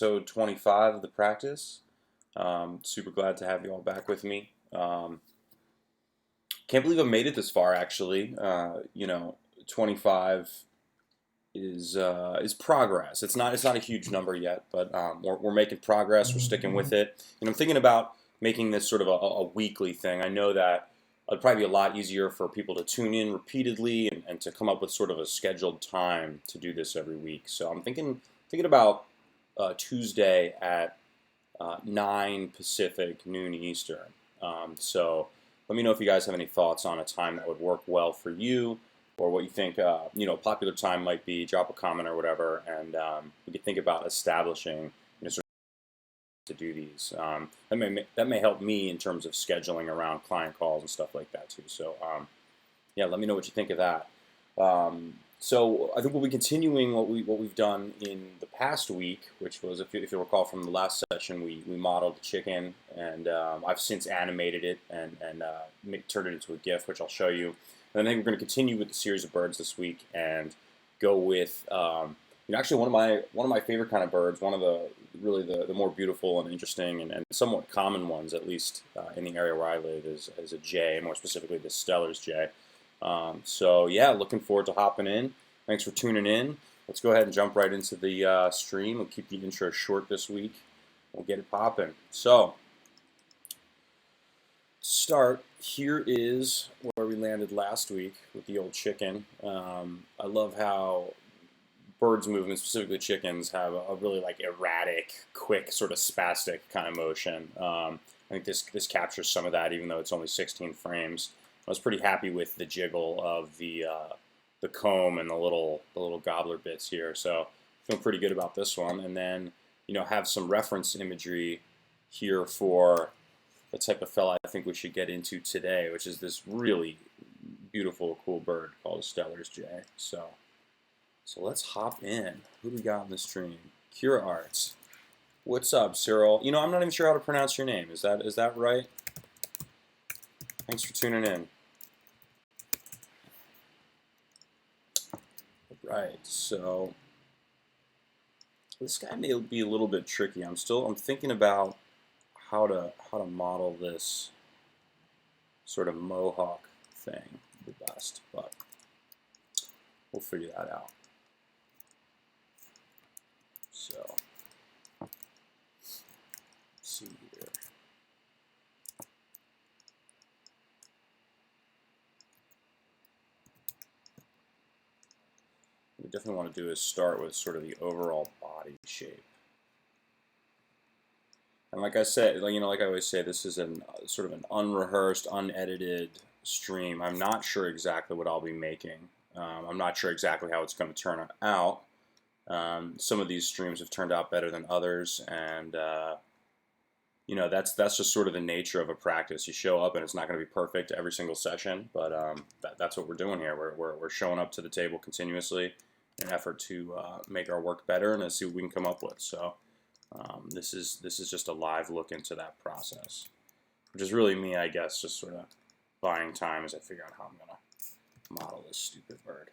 episode 25 of the practice. Super glad to have you all back with me. Can't believe I made it this far, actually. 25 is progress. It's not a huge number yet, but we're making progress. We're sticking with it. And I'm thinking about making this sort of a weekly thing. I know that it'd probably be a lot easier for people to tune in repeatedly and to come up with sort of a scheduled time to do this every week. So I'm thinking about Tuesday at 9 Pacific, noon Eastern. So let me know if you guys have any thoughts on a time that would work well for you, or what you think popular time might be. Drop a comment or whatever, and we could think about establishing sort of to do these. That may help me in terms of scheduling around client calls and stuff like that too. So yeah, let me know what you think of that. So I think we'll be continuing what we've done in the past week, which was, if you recall from the last session, we modeled the chicken, and I've since animated it and turned it into a GIF, which I'll show you. And I think we're going to continue with the series of birds this week and go with actually one of my favorite kind of birds, one of the more beautiful and interesting and somewhat common ones, at least in the area where I live, is a jay, more specifically the Steller's jay. So yeah, looking forward to hopping in. Thanks for tuning in. Let's go ahead and jump right into the stream. We'll keep the intro short this week. We'll get it popping. So, start, here is where we landed last week with the old chicken. I love how birds' movements, specifically chickens, have a really erratic, quick, sort of spastic kind of motion. I think this captures some of that, even though it's only 16 frames. I was pretty happy with the jiggle of the comb and the little gobbler bits here, so feeling pretty good about this one. And then have some reference imagery here for the type of fella I think we should get into today, which is this really beautiful, cool bird called a Steller's jay. So let's hop in. Who do we got in the stream? Kira Arts. What's up, Cyril? I'm not even sure how to pronounce your name. Is that right? Thanks for tuning in. Right, so this guy may be a little bit tricky. I'm thinking about how to model this sort of mohawk thing the best, but we'll figure that out. So let's see here. What we definitely want to do is start with sort of the overall body shape. And like I said, like I always say, this is sort of an unrehearsed, unedited stream. I'm not sure exactly what I'll be making. I'm not sure exactly how it's going to turn out. Some of these streams have turned out better than others, and that's just sort of the nature of a practice. You show up, and it's not going to be perfect every single session, but that's what we're doing here. We're showing up to the table continuously in an effort to make our work better and to see what we can come up with. So this is just a live look into that process, which is really me, I guess, just sort of buying time as I figure out how I'm going to model this stupid bird.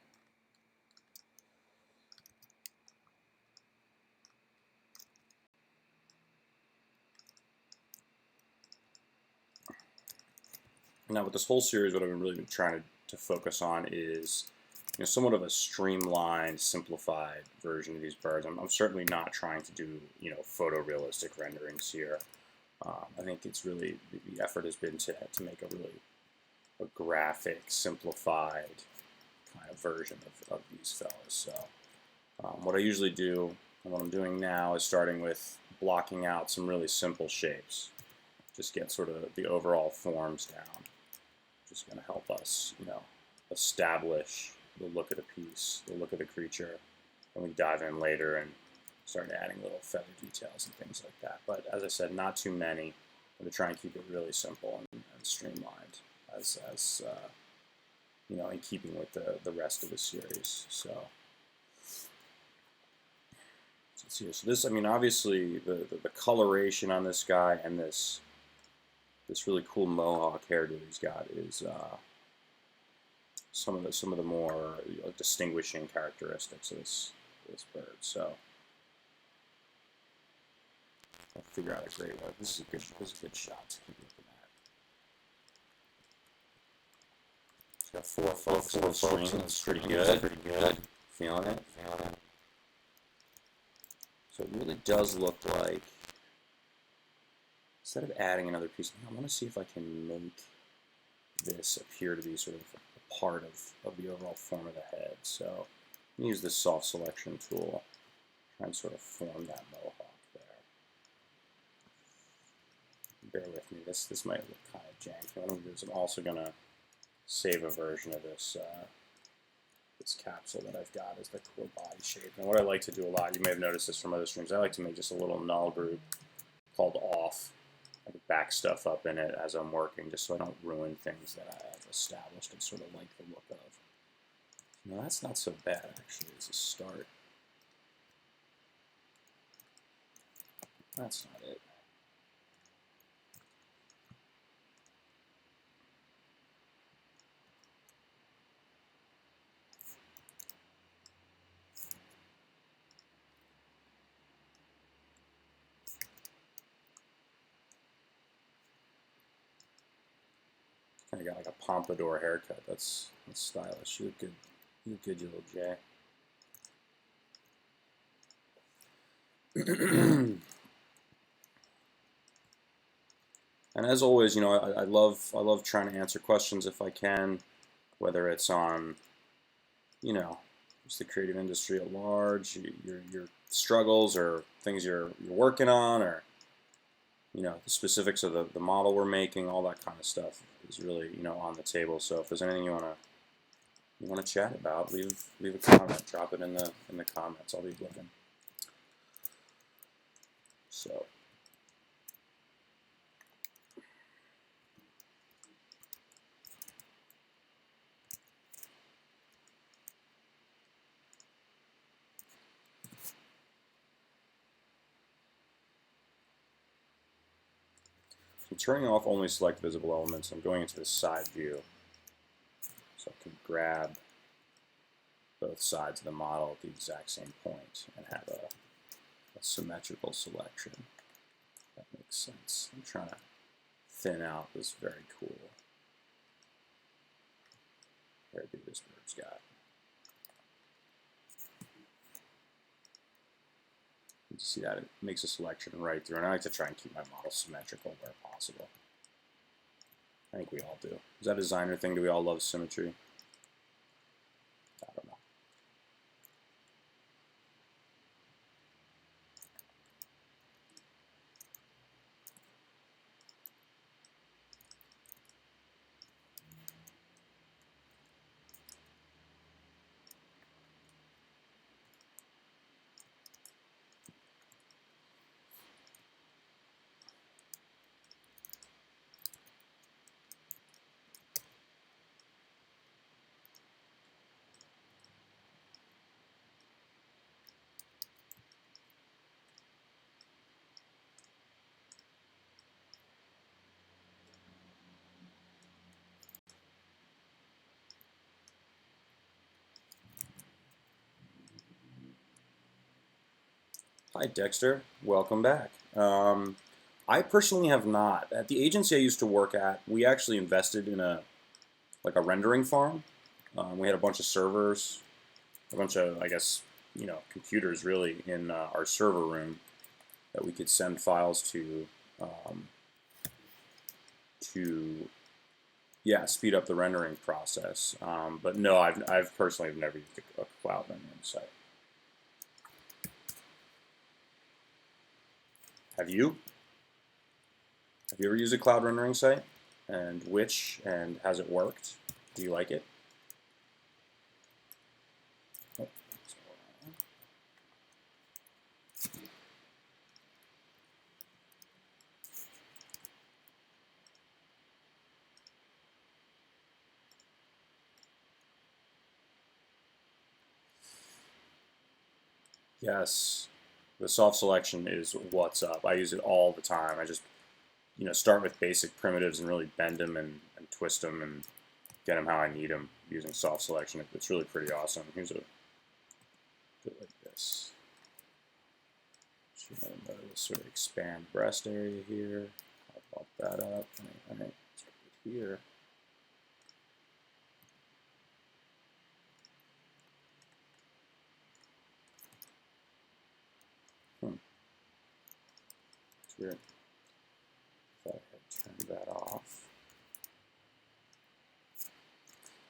Now, with this whole series, what I've really been trying to focus on is somewhat of a streamlined, simplified version of these birds. I'm certainly not trying to do photorealistic renderings here. I think it's really the effort has been to make a graphic, simplified kind of version of these fellas. So what I usually do, and what I'm doing now, is starting with blocking out some really simple shapes. Just get sort of the overall forms down. Just going to help us, establish the look of the piece, the look of the creature, and we dive in later and start adding little feather details and things like that. But as I said, not too many. I'm going to try and keep it really simple and streamlined, as in keeping with the rest of the series. So let's see. So this, obviously the coloration on this guy and this really cool mohawk hairdo he's got is some of the more distinguishing characteristics of this bird. So I'll figure out a great one. This is a good shot. Keep looking at. It's got four folks on the screen. That's pretty good. Feeling it. So it really does look like, instead of adding another piece, I want to see if I can make this appear to be sort of a part of the overall form of the head. So I'm going to use this soft selection tool, try and sort of form that mohawk there. Bear with me, this might look kind of janky. What I'm going to do is I'm also going to save a version of this this capsule that I've got as the core body shape. And what I like to do a lot, you may have noticed this from other streams, I like to make just a little null group called off. I can back stuff up in it as I'm working, just so I don't ruin things that I have established and sort of like the look of. No, that's not so bad actually as a start. That's not it. I got like a pompadour haircut. That's stylish. You look good. You look good, you little Jay. And as always, you know, I love trying to answer questions if I can, whether it's on, you know, just the creative industry at large, your struggles or things you're working on, or you know, the specifics of the model we're making, all that kind of stuff is really, you know, on the table. So if there's anything you wanna chat about, leave a comment, drop it in the comments. I'll be looking. So. I'm turning off only select visible elements. I'm going into the side view, so I can grab both sides of the model at the exact same point and have a symmetrical selection. That makes sense. I'm trying to thin out this very cool hairdo this bird's got. You see that it makes a selection right through, and I like to try and keep my model symmetrical where possible. I think we all do. Is that a designer thing? Do we all love symmetry? I don't know. Hi Dexter, welcome back. I personally have not. At the agency I used to work at, we actually invested in a rendering farm. We had a bunch of servers, a bunch of, I guess, you know, computers really in our server room that we could send files to yeah, speed up the rendering process. But no, I've personally never used a cloud rendering site. Have you? Have you ever used a cloud rendering site? And which? And has it worked? Do you like it? Oh, yes, the soft selection is what's up. I use it all the time. I just, you know, start with basic primitives and really bend them and twist them and get them how I need them using soft selection. It's really pretty awesome. Here's a bit like this. Another mode to sort of expand breast area here. I'll bump that up. All right, here. It's weird. If I had turned that off.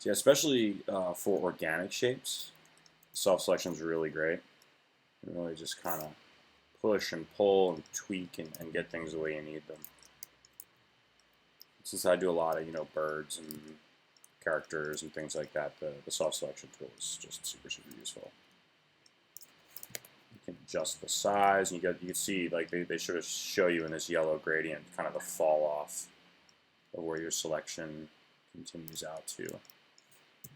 So yeah, especially for organic shapes, self-selection is really great. You really just kind of push and pull and tweak and get things the way you need them. Since I do a lot of birds and characters and things like that, the self-selection tool is just super useful. You can adjust the size, and you can see like they sort of show you in this yellow gradient kind of the fall off of where your selection continues out to,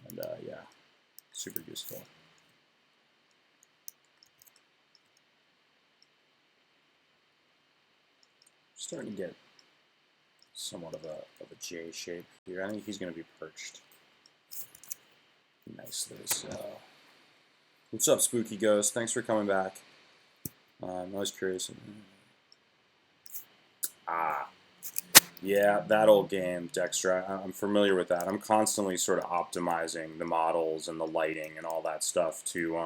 and yeah, super useful. Starting to get somewhat of a J shape here. I think he's going to be perched nicely. So, what's up, Spooky Ghost? Thanks for coming back. I'm always curious. Yeah, that old game, Dexter. I'm familiar with that. I'm constantly sort of optimizing the models and the lighting and all that stuff to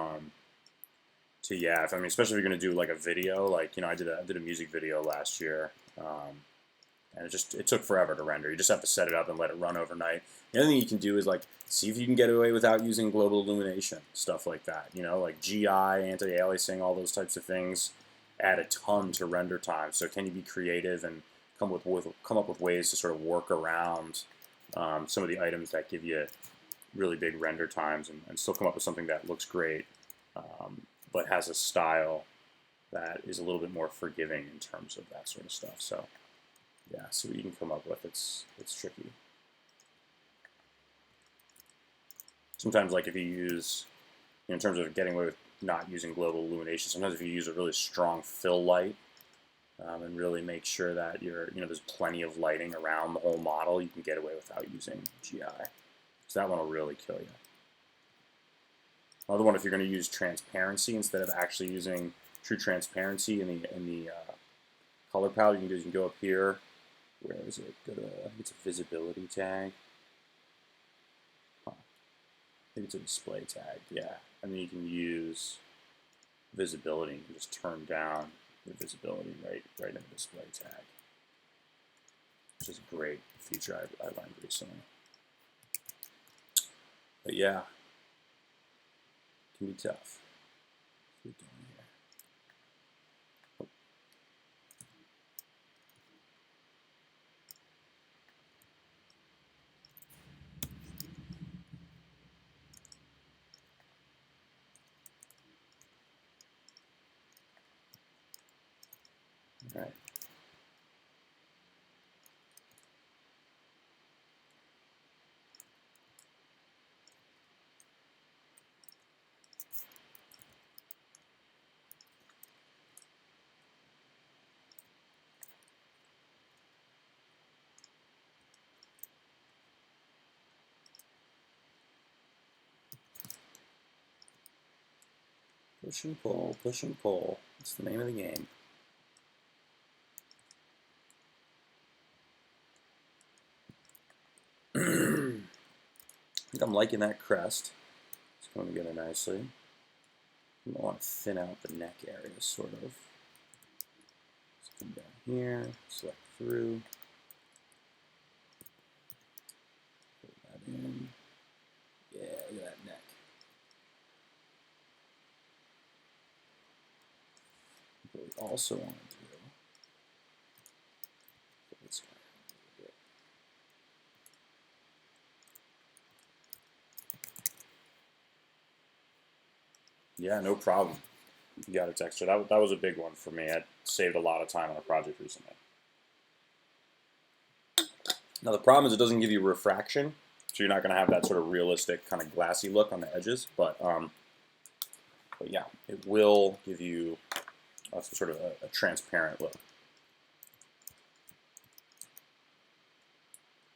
yeah. I mean, especially if you're going to do like a video, like I did a music video last year. And it took forever to render. You just have to set it up and let it run overnight. The other thing you can do is like see if you can get away without using global illumination, stuff like that. Like GI, anti-aliasing, all those types of things add a ton to render time. So can you be creative and come up with ways to sort of work around some of the items that give you really big render times and still come up with something that looks great, but has a style that is a little bit more forgiving in terms of that sort of stuff. So yeah, see what you can come up with. It's tricky. Sometimes, like if you use, in terms of getting away with not using global illumination, sometimes if you use a really strong fill light and really make sure that there's plenty of lighting around the whole model, you can get away without using GI. So that one will really kill you. Another one, if you're going to use transparency instead of actually using true transparency in the color palette, you can go up here. Where is it? Go to, I think it's a visibility tag. I think it's a display tag, yeah. And then you can use visibility. You can just turn down the visibility right in the display tag, which is a great feature I learned recently. But yeah, it can be tough. All right. Push and pull, push and pull. That's the name of the game. I think I'm liking that crest. It's coming together nicely. I want to thin out the neck area, sort of. Let's come down here, select through. Put that in. Yeah, look at that neck. What we also want to do. This guy a little bit. Yeah, no problem. You got it, Dexter. That was a big one for me. I saved a lot of time on a project recently. Now the problem is it doesn't give you refraction, so you're not going to have that sort of realistic kind of glassy look on the edges. But yeah, it will give you a sort of a transparent look.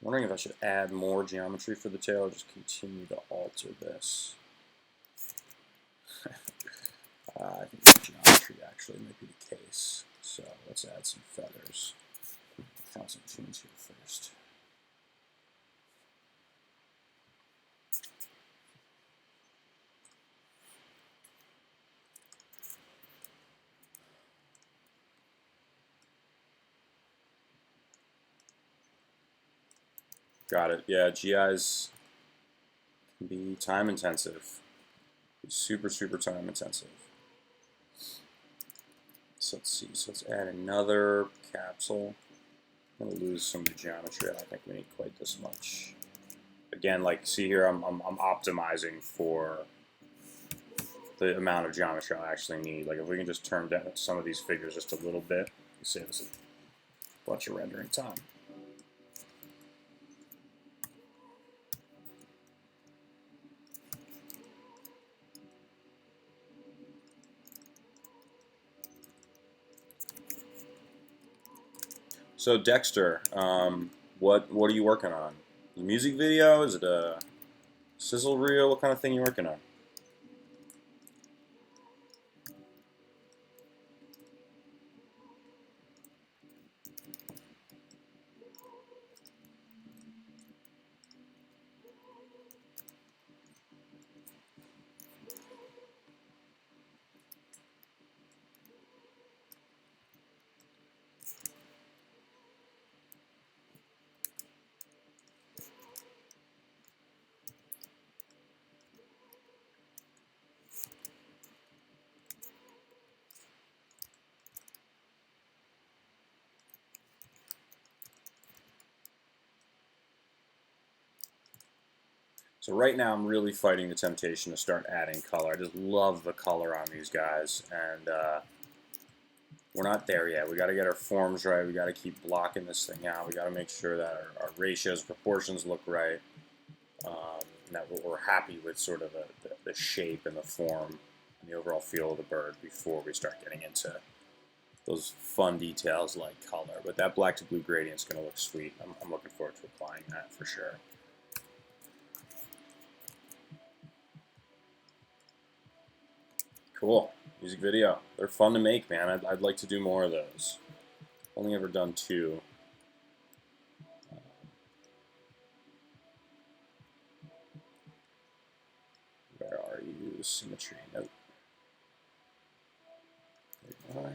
I'm wondering if I should add more geometry for the tail or just continue to alter this. I think geometry geometry actually might be the case. So let's add some feathers. Found some tunes here first. Got it. Yeah, GIs can be time intensive. Super, super time intensive. So let's see. So let's add another capsule. I'm going to lose some of the geometry. I don't think we need quite this much. Again, like see here, I'm optimizing for the amount of geometry I actually need. Like if we can just turn down some of these figures just a little bit, save us a bunch of rendering time. So Dexter, what are you working on? A music video? Is it a sizzle reel? What kind of thing are you working on? So right now I'm really fighting the temptation to start adding color. I just love the color on these guys, and we're not there yet. We got to get our forms right. We got to keep blocking this thing out. We got to make sure that our ratios, proportions look right, and that we're happy with sort of the shape and the form and the overall feel of the bird before we start getting into those fun details like color. But that black to blue gradient is going to look sweet. I'm looking forward to applying that for sure. Cool. Music video. They're fun to make, man. I'd like to do more of those. Only ever done 2. Where are you? Symmetry. Nope. There you are.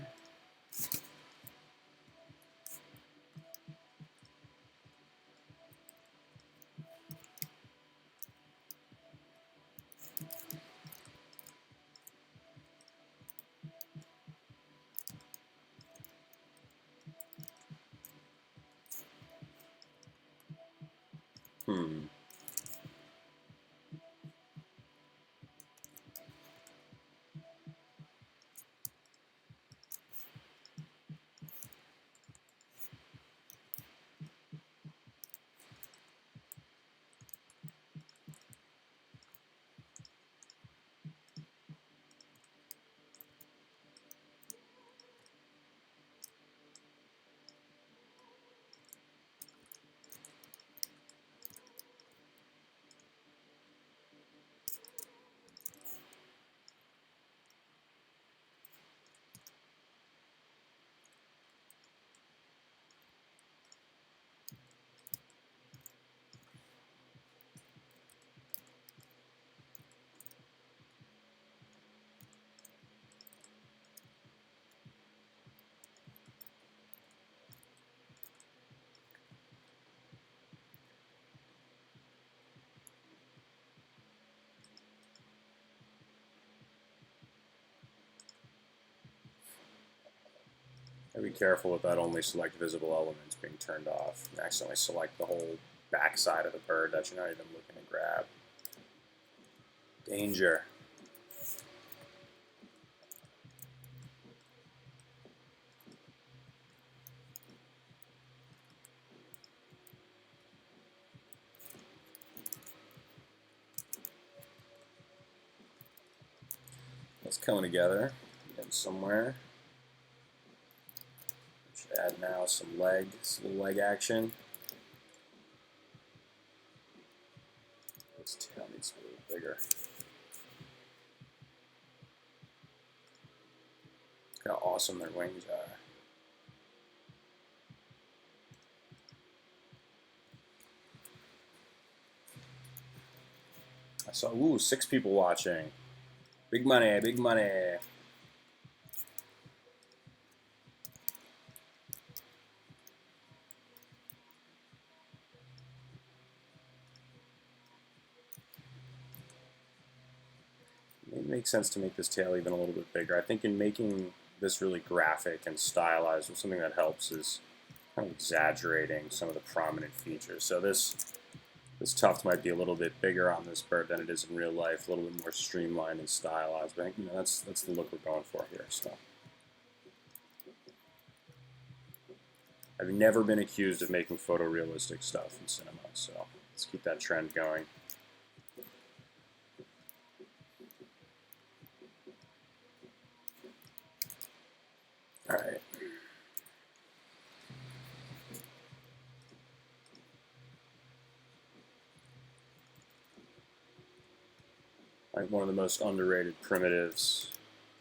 Hmm. Be careful with that only select visible elements being turned off. And accidentally select the whole back side of the bird that you're not even looking to grab. Danger. It's coming together. Getting somewhere. Should add now some little leg action. This tail needs to be a little bigger. awesome their wings are. I saw, ooh, 6 people watching. Big money, big money. It makes sense to make this tail even a little bit bigger. I think in making this really graphic and stylized, something that helps is kind of exaggerating some of the prominent features. So this tuft might be a little bit bigger on this bird than it is in real life, a little bit more streamlined and stylized. But I think, you know, that's the look we're going for here. So I've never been accused of making photorealistic stuff in cinema, so let's keep that trend going. All right. I think one of the most underrated primitives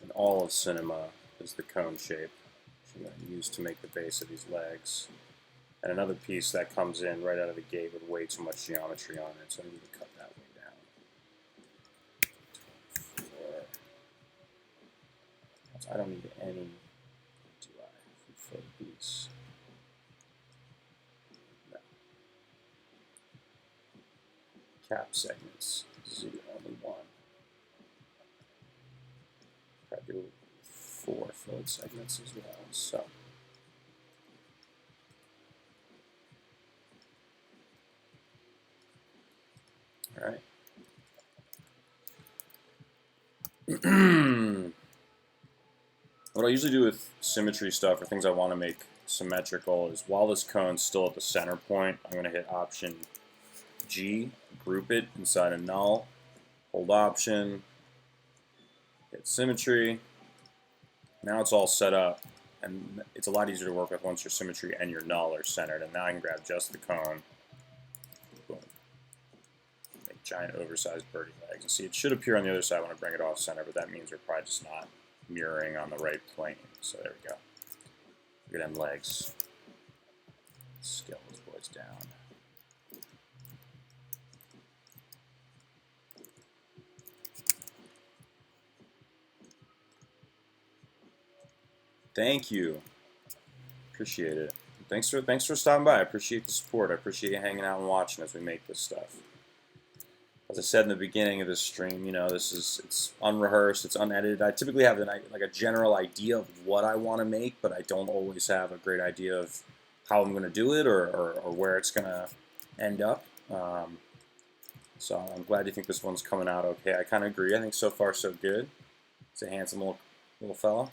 in all of cinema is the cone shape, which I'm going to use to make the base of these legs. And another piece that comes in right out of the gate with way too much geometry on it, so I need to cut that one down. I don't need any, do I, for the piece? No. Cap segments, 0, only 1. I do 4 float segments as well, so. All right. What I usually do with symmetry stuff or things I want to make symmetrical is while this cone's still at the center point, I'm going to hit Option G, group it inside a null, hold Option, hit Symmetry. Now it's all set up, and it's a lot easier to work with once your symmetry and your null are centered. And now I can grab just the cone. Boom. Make giant oversized birdie legs. And see, it should appear on the other side when I bring it off center, but that means we're probably just not mirroring on the right plane. So there we go. Look at them legs. Scale those boys down. Thank you. Appreciate it. Thanks for stopping by. I appreciate the support. I appreciate you hanging out and watching as we make this stuff. As I said in the beginning of this stream, you know, it's unrehearsed, it's unedited. I typically have like a general idea of what I want to make, but I don't always have a great idea of how I'm going to do it or where it's going to end up. So I'm glad you think this one's coming out okay. I kind of agree. I think so far so good. It's a handsome little fella.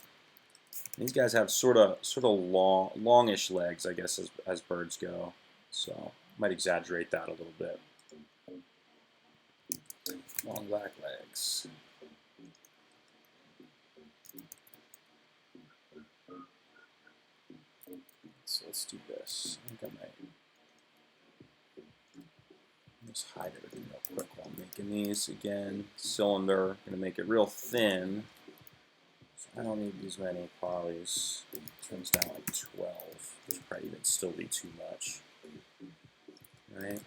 These guys have sort of longish legs, I guess, as birds go. So might exaggerate that a little bit. Long black legs. So let's do this. I think I might just hide everything real quick while I'm making these. Again, cylinder, gonna make it real thin. So I don't need these many polys. Turns down like 12, which probably even still be too much. All right.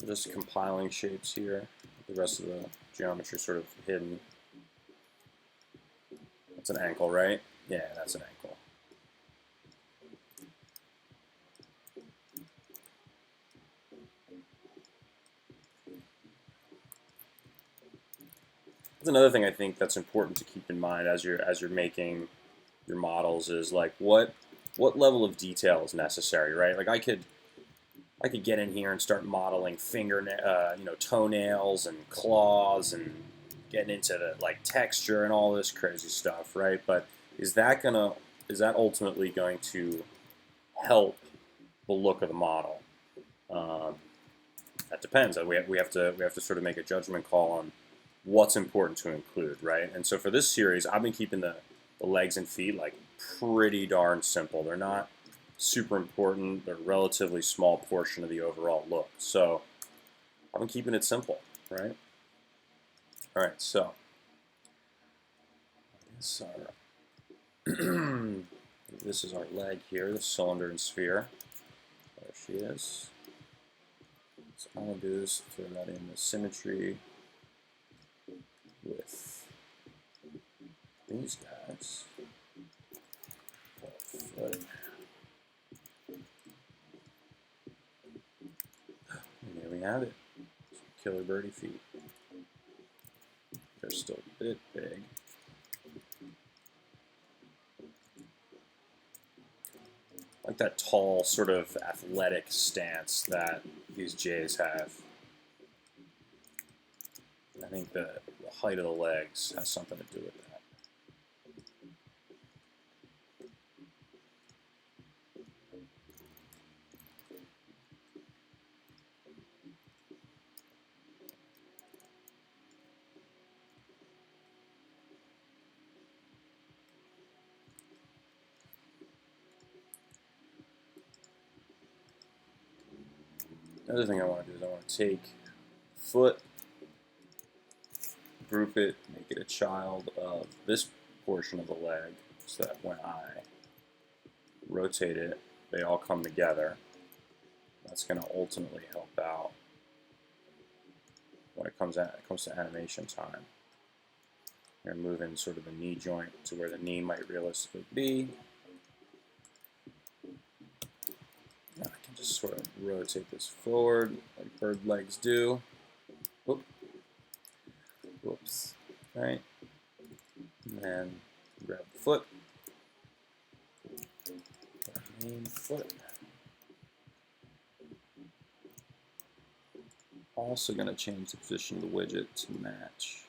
Just compiling shapes here. The rest of the geometry sort of hidden. That's an ankle, right? Yeah, that's an ankle. That's another thing I think that's important to keep in mind as you're making your models is like what level of detail is necessary, right? Like I could get in here and start modeling toenails and claws and getting into the like texture and all this crazy stuff, right? But is that ultimately going to help the look of the model? That depends. We have to sort of make a judgment call on what's important to include, right? And so for this series, I've been keeping the legs and feet like pretty darn simple. They're not super important. They're a relatively small portion of the overall look. So I've been keeping it simple, right? All right, so this is our leg here, the cylinder and sphere. There she is. So all I'm going to do is throw that in the symmetry with these guys. Foot. And there we have it. Killer birdie feet. They're still a bit big. Like that tall, sort of athletic stance that these Jays have. I think the height of the legs has something to do with that. Another thing I want to do is I want to take foot, group it, make it a child of this portion of the leg, so that when I rotate it, they all come together. That's going to ultimately help out when it comes to animation time. You're moving sort of the knee joint to where the knee might realistically be. Now I can just sort of rotate this forward like bird legs do. Whoop. Whoops. Right. And then grab the foot. Main foot. Also going to change the position of the widget to match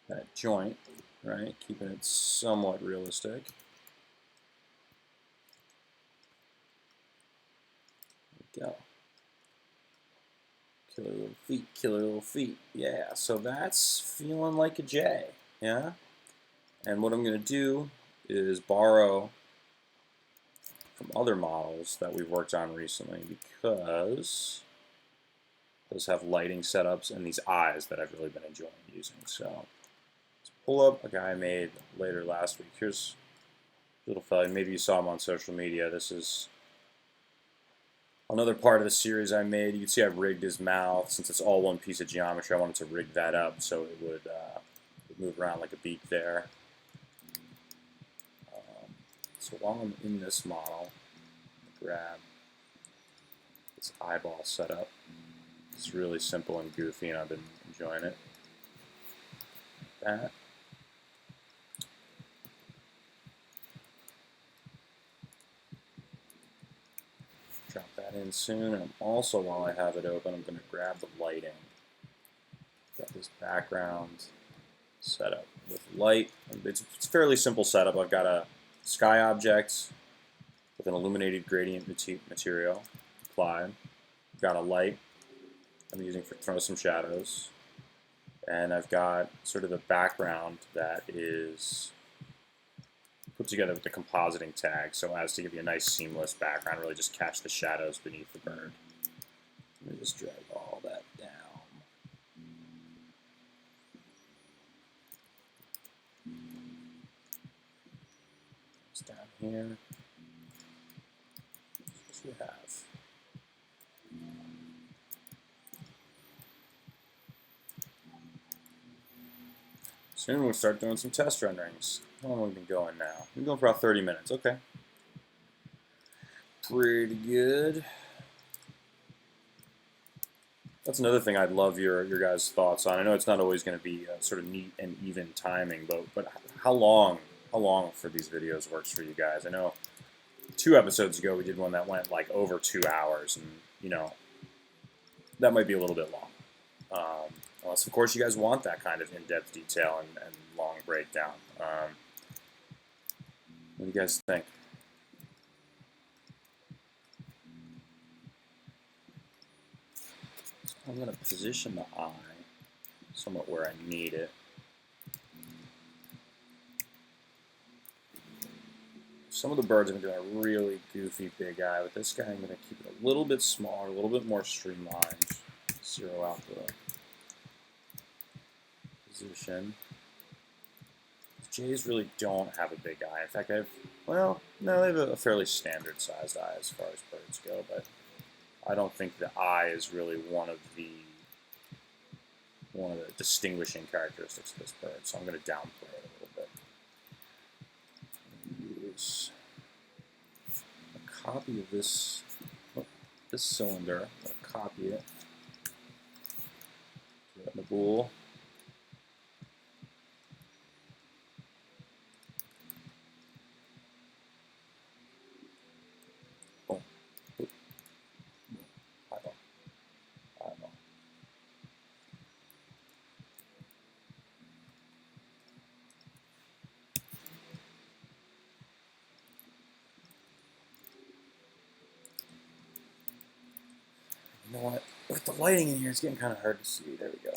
that joint, right? Keeping it somewhat realistic. There we go. Killer little feet, killer little feet. Yeah, so that's feeling like a J, yeah? And what I'm going to do is borrow from other models that we've worked on recently because those have lighting setups and these eyes that I've really been enjoying using. So let's pull up a guy I made later last week. Here's a little fella. Maybe you saw him on social media. This is another part of the series I made. You can see I've rigged his mouth. Since it's all one piece of geometry, I wanted to rig that up so it would move around like a beak there. So while I'm in this model, grab this eyeball setup. It's really simple and goofy, and I've been enjoying it. That. Drop that in soon, and also, while I have it open, I'm going to grab the lighting. Got this background setup with light. It's a fairly simple setup. I've got a sky object with an illuminated gradient material applied. I've got a light I'm using for throwing some shadows. And I've got sort of the background that is put together with the compositing tag so as to give you a nice seamless background, really just catch the shadows beneath the bird. Let me just drag all that down. It's down here. What do we have? Soon we'll start doing some test renderings. How long have we been going now? We've been going for about 30 minutes. Okay. Pretty good. That's another thing I'd love your guys' thoughts on. I know it's not always going to be sort of neat and even timing, but how long for these videos works for you guys? I know 2 episodes ago we did one that went like over 2 hours, and you know that might be a little bit long. Unless, of course, you guys want that kind of in-depth detail and long breakdown. What do you guys think? So I'm going to position the eye somewhat where I need it. Some of the birds I'm going to do a really goofy big eye. With this guy, I'm going to keep it a little bit smaller, a little bit more streamlined. Zero out the position. Jays really don't have a big eye. In fact, well, no, they have a fairly standard sized eye as far as birds go, but I don't think the eye is really one of the distinguishing characteristics of this bird, so I'm going to downplay it a little bit. Use a copy of this cylinder. I'm going to copy it. Put it in the bool. Boom. Boop. Eyeball. Eyeball. You know what? With the lighting in here, it's getting kind of hard to see. There we go.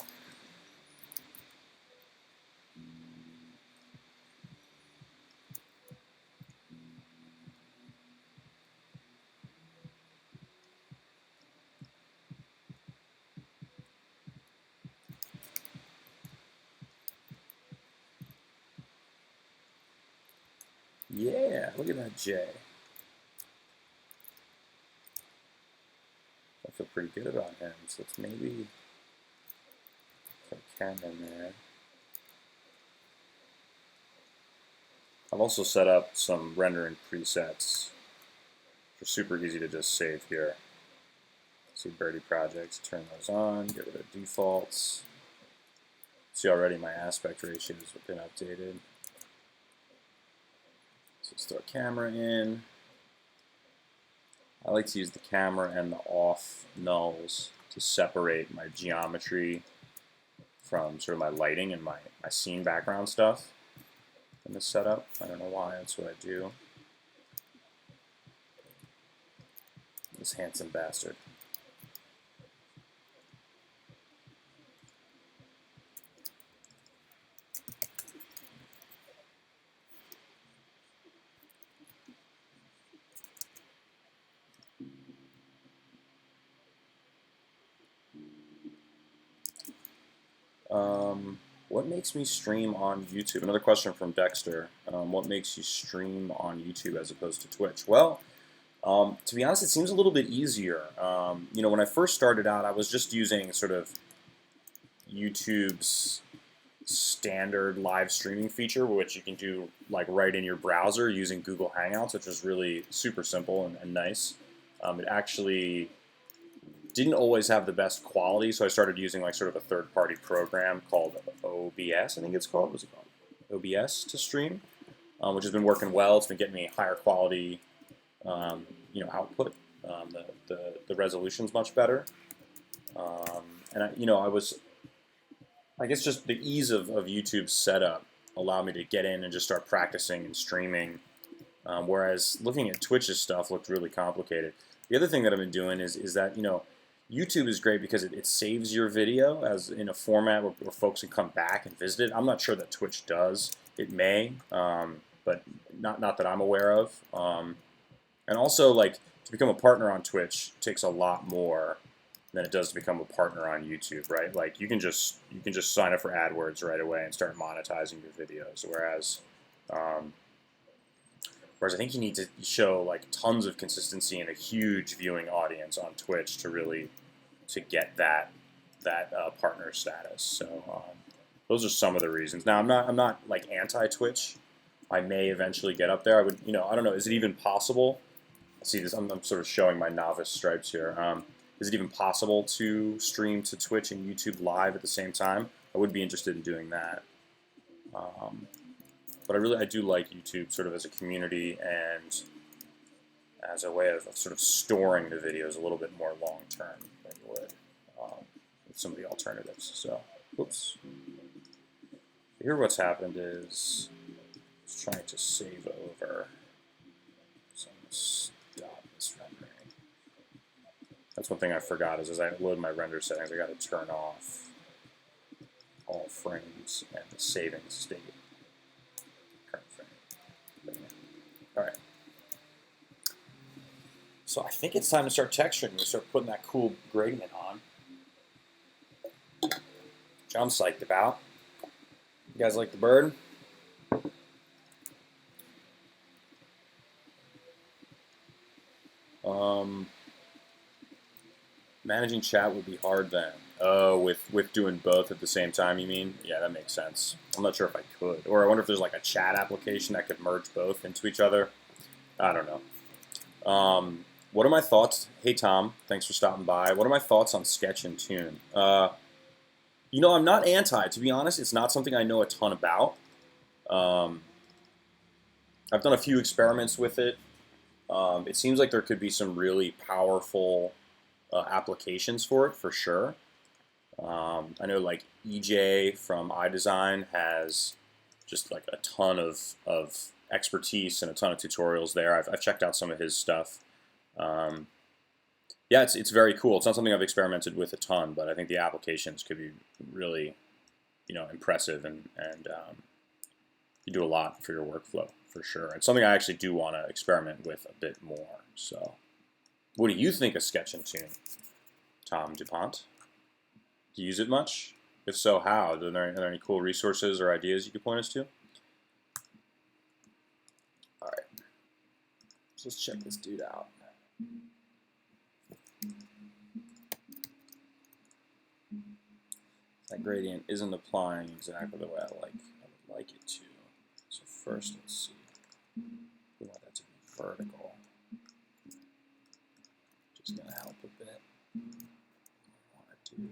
Yeah, look at that J. I feel pretty good about him, so let's maybe put a camera in there. I've also set up some rendering presets, which are super easy to just save here. See birdie projects, turn those on, get rid of defaults. See already my aspect ratios have been updated. So let's throw a camera in. I like to use the camera and the off nulls to separate my geometry from sort of my lighting and my scene background stuff in this setup. I don't know why, that's what I do. This handsome bastard. What makes me stream on YouTube? Another question from Dexter. What makes you stream on YouTube as opposed to Twitch? Well, to be honest, it seems a little bit easier. You know, when I first started out, I was just using sort of YouTube's standard live streaming feature, which you can do like right in your browser using Google Hangouts, which is really super simple and nice. It actually didn't always have the best quality, so I started using like sort of a third-party program called OBS, I think it's called. What's it called? OBS to stream, which has been working well. It's been getting me higher quality, you know, output. The resolution's much better, and you know, I guess just the ease of YouTube's setup allowed me to get in and just start practicing and streaming. Whereas looking at Twitch's stuff looked really complicated. The other thing that I've been doing is that, you know, YouTube is great because it saves your video as in a format where folks can come back and visit it. I'm not sure that Twitch does. It may, but not that I'm aware of. And also, like, to become a partner on Twitch takes a lot more than it does to become a partner on YouTube, right? Like, you can just sign up for AdWords right away and start monetizing your videos. Whereas I think you need to show like tons of consistency and a huge viewing audience on Twitch to get that partner status. So those are some of the reasons. Now I'm not like anti-Twitch. I may eventually get up there. I would, you know, I don't know. Is it even possible? See this? I'm sort of showing my novice stripes here. Is it even possible to stream to Twitch and YouTube live at the same time? I would be interested in doing that. But I do like YouTube sort of as a community and as a way of sort of storing the videos a little bit more long term than you would with some of the alternatives. So, oops. Here what's happened is it's trying to save over. So I'm going to stop this rendering. That's one thing I forgot is as I load my render settings, I got to turn off all frames and the saving state. Current frame. All right. So I think it's time to start texturing. We start putting that cool gradient on. Which I'm psyched about. You guys like the bird? Managing chat would be hard then. Oh, with doing both at the same time, you mean? Yeah, that makes sense. I'm not sure if I could. Or I wonder if there's like a chat application that could merge both into each other. I don't know. What are my thoughts? Hey, Tom. Thanks for stopping by. What are my thoughts on Sketch and Tune? You know, I'm not anti. To be honest, it's not something I know a ton about. I've done a few experiments with it. It seems like there could be some really powerful applications for it, for sure. I know like EJ from iDesign has just like a ton of expertise and a ton of tutorials there. I've checked out some of his stuff. Yeah, it's very cool. It's not something I've experimented with a ton, but I think the applications could be really, you know, impressive, and you do a lot for your workflow, for sure. It's something I actually do want to experiment with a bit more. So, what do you think of Sketch and Tune, Tom DuPont? Do you use it much? If so, how? Are there any cool resources or ideas you could point us to? All right, so let's check this dude out. That gradient isn't applying exactly the way I would like it to. So first, let's see. We want that to be vertical. Just gonna help a bit. I want to do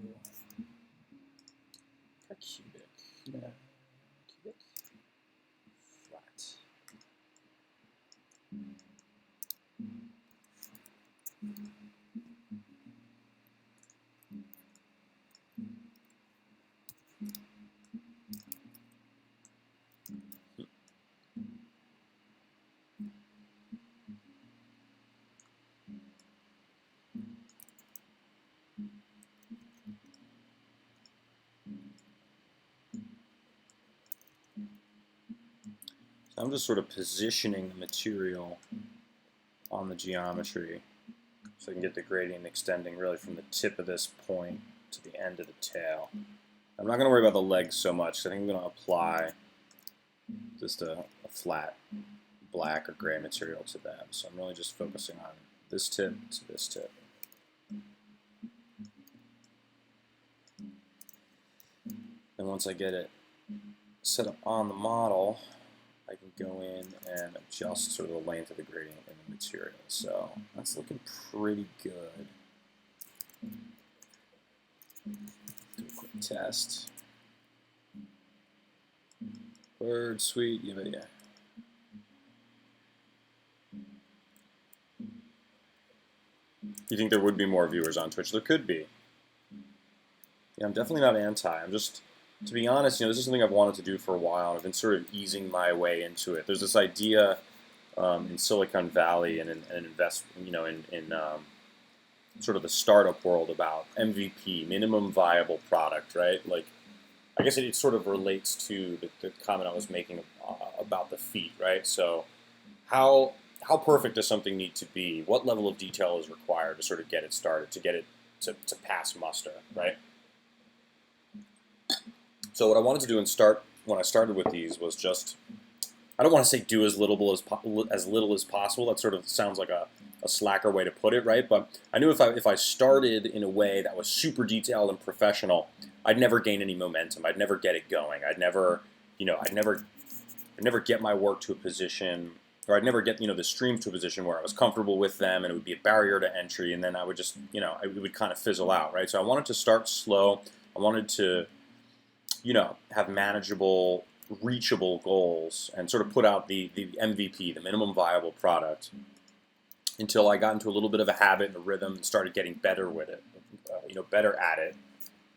a cubic. Yeah, cubic. Flat. So I'm just sort of positioning the material on the geometry so I can get the gradient extending really from the tip of this point to the end of the tail. I'm not going to worry about the legs so much. I think I'm going to apply just a flat black or gray material to them. So I'm really just focusing on this tip to this tip. And once I get it set up on the model, I can go in and adjust sort of the length of the gradient in the material. So that's looking pretty good. Do a quick test. Bird, sweet, yeah. You think there would be more viewers on Twitch? There could be. Yeah, I'm definitely not anti. I'm just, to be honest, you know, this is something I've wanted to do for a while. I've been sort of easing my way into it. There's this idea in Silicon Valley and in sort of the startup world about MVP, minimum viable product, right? Like, I guess it sort of relates to the comment I was making about the feet, right? So, how perfect does something need to be? What level of detail is required to sort of get it started, to get it to pass muster, right? So what I wanted to do when I started with these was just, I don't want to say do as little as possible. That sort of sounds like a slacker way to put it, right? But I knew if I started in a way that was super detailed and professional, I'd never gain any momentum. I'd never get it going. I'd never get my work to a position, or I'd never get the streams to a position where I was comfortable with them, and it would be a barrier to entry, and then I would just it would kind of fizzle out, right? So I wanted to start slow. I wanted to have manageable, reachable goals, and sort of put out the MVP, the minimum viable product, until I got into a little bit of a habit and a rhythm and started getting better with it, better at it,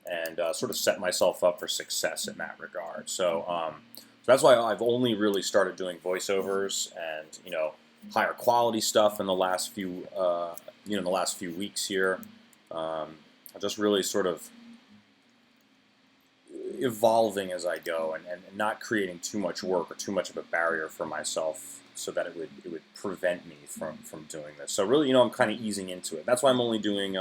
and sort of set myself up for success in that regard. So that's why I've only really started doing voiceovers and higher quality stuff in the last few weeks here. I just really sort of evolving as I go, and not creating too much work or too much of a barrier for myself, so that it would prevent me from doing this. So really, I'm kind of easing into it. That's why I'm only doing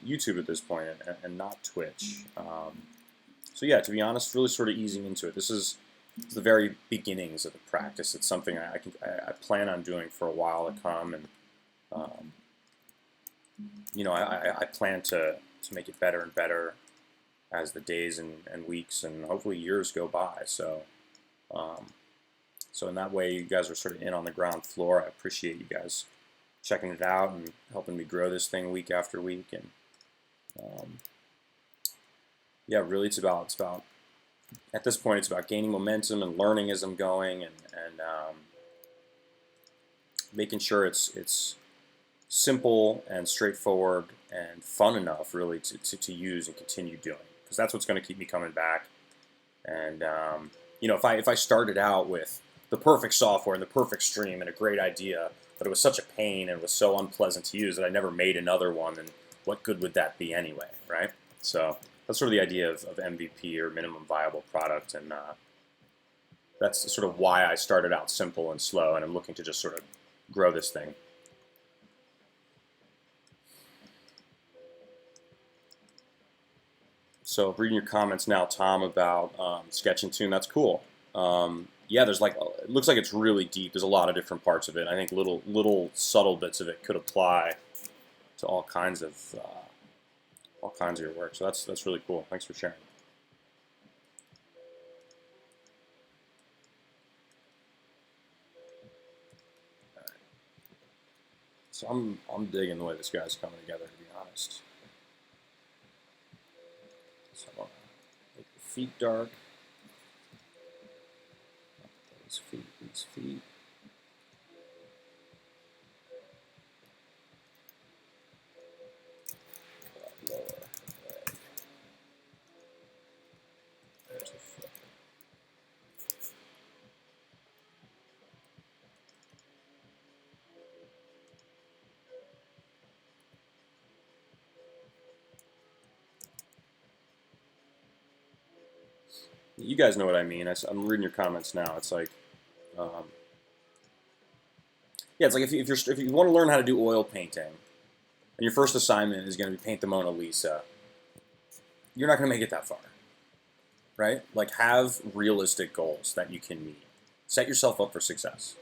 YouTube at this point, and not Twitch. So yeah, to be honest, really sort of easing into it. This is the very beginnings of the practice. It's something I plan on doing for a while to come, and I plan to make it better and better as the days and weeks and hopefully years go by. So so in that way, you guys are sort of in on the ground floor. I appreciate you guys checking it out and helping me grow this thing week after week. And yeah, really, it's about at this point, it's about gaining momentum and learning as I'm going, and making sure it's simple and straightforward and fun enough, really, to use and continue doing, because that's what's going to keep me coming back. And if I started out with the perfect software and the perfect stream and a great idea, but it was such a pain and it was so unpleasant to use that I never made another one, then what good would that be anyway, right? So that's sort of the idea of MVP, or minimum viable product, and that's sort of why I started out simple and slow, and I'm looking to just sort of grow this thing. So reading your comments now, Tom, about Sketch and Tune, that's cool. Yeah, there's it looks like it's really deep. There's a lot of different parts of it. I think little subtle bits of it could apply to all kinds of your work. So that's really cool. Thanks for sharing. All right. So I'm digging the way this guy's coming together, to be honest. So I'm gonna make the feet dark. These feet. Lower leg. There's the foot. You guys know what I mean. I'm reading your comments now. It's like, yeah, it's like if you want to learn how to do oil painting, and your first assignment is going to be paint the Mona Lisa, you're not going to make it that far, right? Like, have realistic goals that you can meet. Set yourself up for success.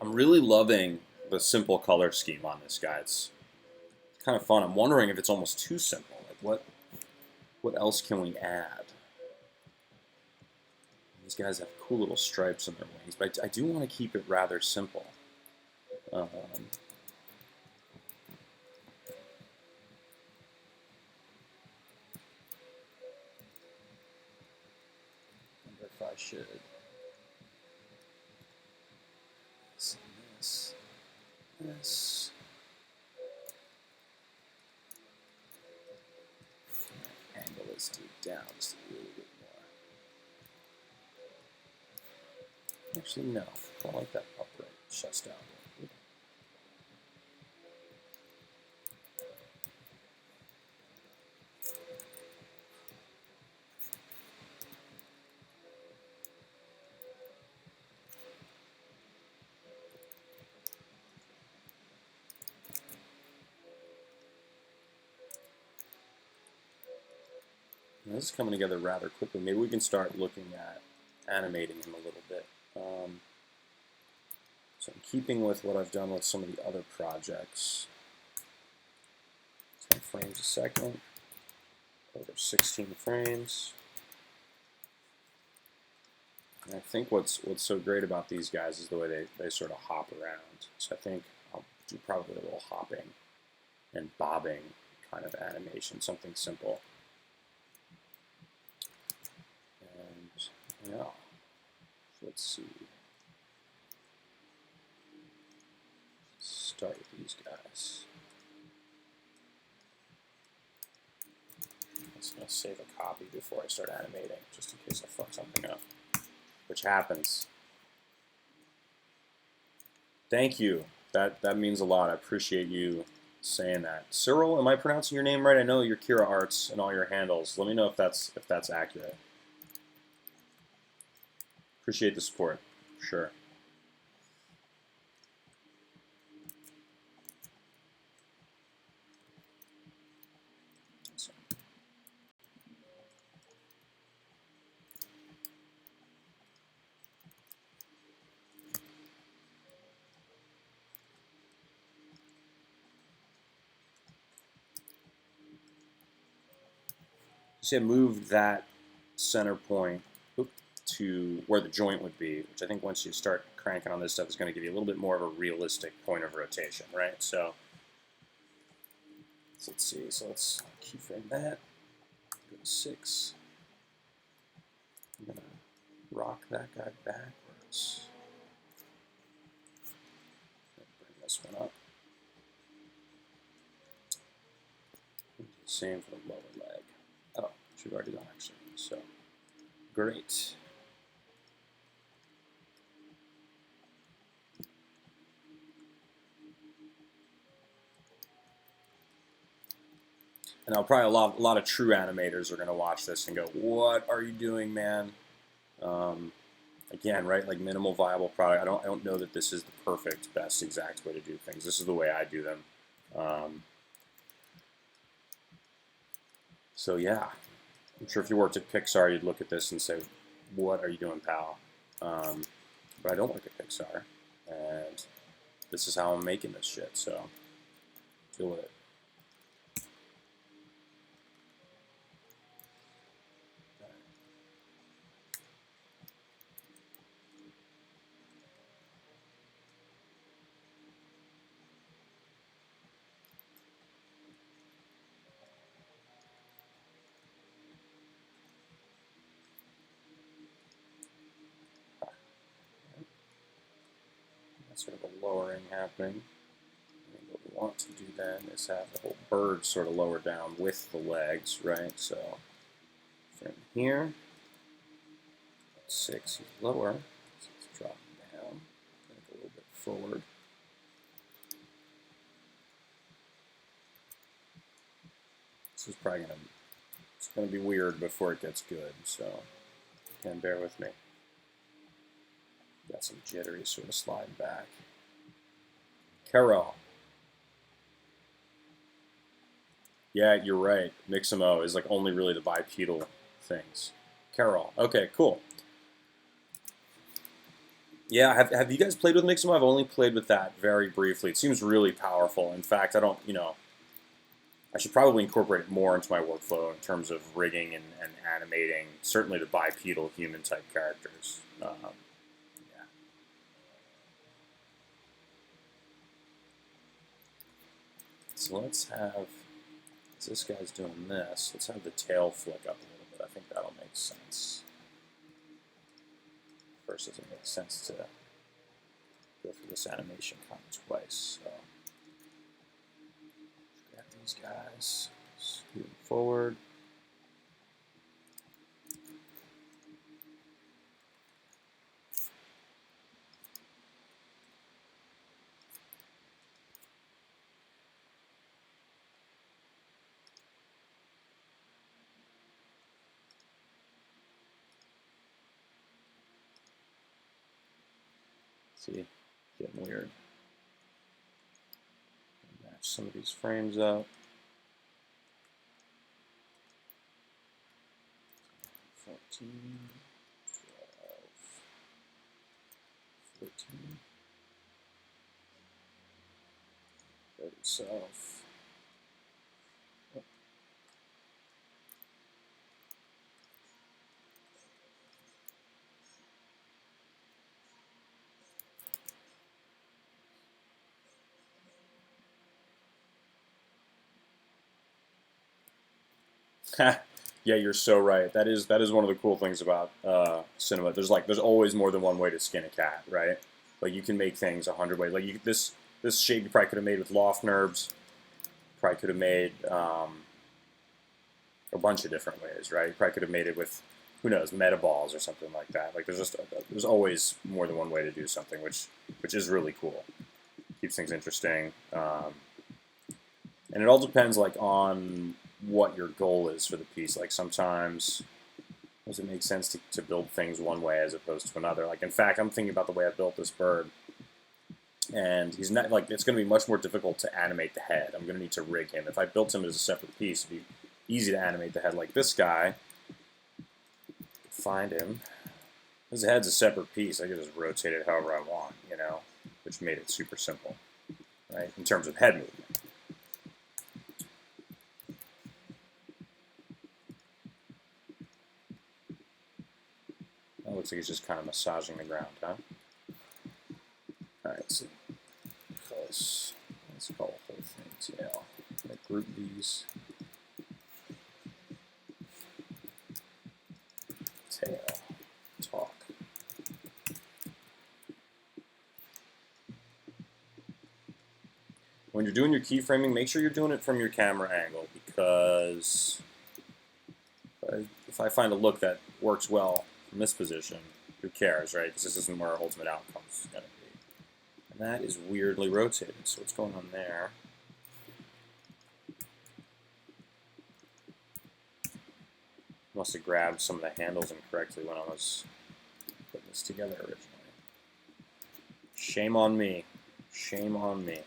I'm really loving the simple color scheme on this guy. It's kind of fun. I'm wondering if it's almost too simple. Like, what else can we add? These guys have cool little stripes on their wings, but I do want to keep it rather simple. I wonder if I should. This. Angle this dude down just a little bit more. Actually, no. I don't like that upright chest down. This is coming together rather quickly. Maybe we can start looking at animating him a little bit. So I'm keeping with what I've done with some of the other projects. 10 frames a second, over 16 frames. And I think what's so great about these guys is the way they sort of hop around. So I think I'll do probably a little hopping and bobbing kind of animation, something simple. Yeah, let's see. Start with these guys. just going to save a copy before I start animating, just in case I fuck something up, which happens. Thank you. That means a lot. I appreciate you saying that. Cyril, am I pronouncing your name right? I know you're Kira Arts and all your handles. Let me know if that's accurate. Appreciate the support. Sure. You said move that center point to where the joint would be, which I think once you start cranking on this stuff is going to give you a little bit more of a realistic point of rotation, right? So let's see. So let's keyframe that. Go to 6. I'm going to rock that guy backwards. Bring this one up. Same for the lower leg. Oh, which we've already done actually. So great. And now probably a lot of true animators are going to watch this and go, "What are you doing, man?" Again, right? Like minimal viable product. I don't know that this is the perfect, best, exact way to do things. This is the way I do them. So yeah, I'm sure if you worked at Pixar, you'd look at this and say, "What are you doing, pal?" But I don't work at Pixar, and this is how I'm making this shit. So deal with it. Sort of a lowering happening. And what we want to do then is have the whole bird sort of lower down with the legs, right? So from here, 6 is lower, so let's drop down, make a little bit forward. This is probably gonna be weird before it gets good, so again, bear with me. Got some jittery sort of slide back. Carol. Yeah, you're right. Mixamo is like only really the bipedal things. Carol. Okay, cool. Yeah, have you guys played with Mixamo? I've only played with that very briefly. It seems really powerful. In fact, I don't, I should probably incorporate it more into my workflow in terms of rigging and animating, certainly the bipedal human type characters. Yeah. So let's have, as this guy's doing this, let's have the tail flick up a little bit. I think that'll make sense. First, doesn't make sense to go through this animation kind of twice. So grab these guys, scoot forward. See, getting weird. Match some of these frames up. 14, 12, 14. Go to self. Yeah, you're so right. That is one of the cool things about cinema. There's always more than one way to skin a cat, right? Like you can make things 100 ways. Like this shape you probably could have made with loft NURBS. Probably could have made a bunch of different ways, right? You probably could have made it with, who knows, meta balls or something like that. Like there's always more than one way to do something, which is really cool. Keeps things interesting, and it all depends like on what your goal is for the piece. Like sometimes does it make sense to build things one way as opposed to another? Like in fact, I'm thinking about the way I built this bird, and he's not like it's going to be much more difficult to animate the head. I'm going to need to rig him. If I built him as a separate piece, it'd be easy to animate the head. Like this guy, find him. His head's a separate piece. I can just rotate it however I want, you know, which made it super simple, right? In terms of head movement. That looks like he's just kind of massaging the ground, huh? All right, so let's call the whole thing tail. Like group these. Tail. Talk. When you're doing your keyframing, make sure you're doing it from your camera angle, because if I find a look that works well from this position, who cares, right? Because this isn't where our ultimate outcome is going to be. And that is weirdly rotated, so what's going on there? Must have grabbed some of the handles incorrectly when I was putting this together originally. Shame on me. Shame on me.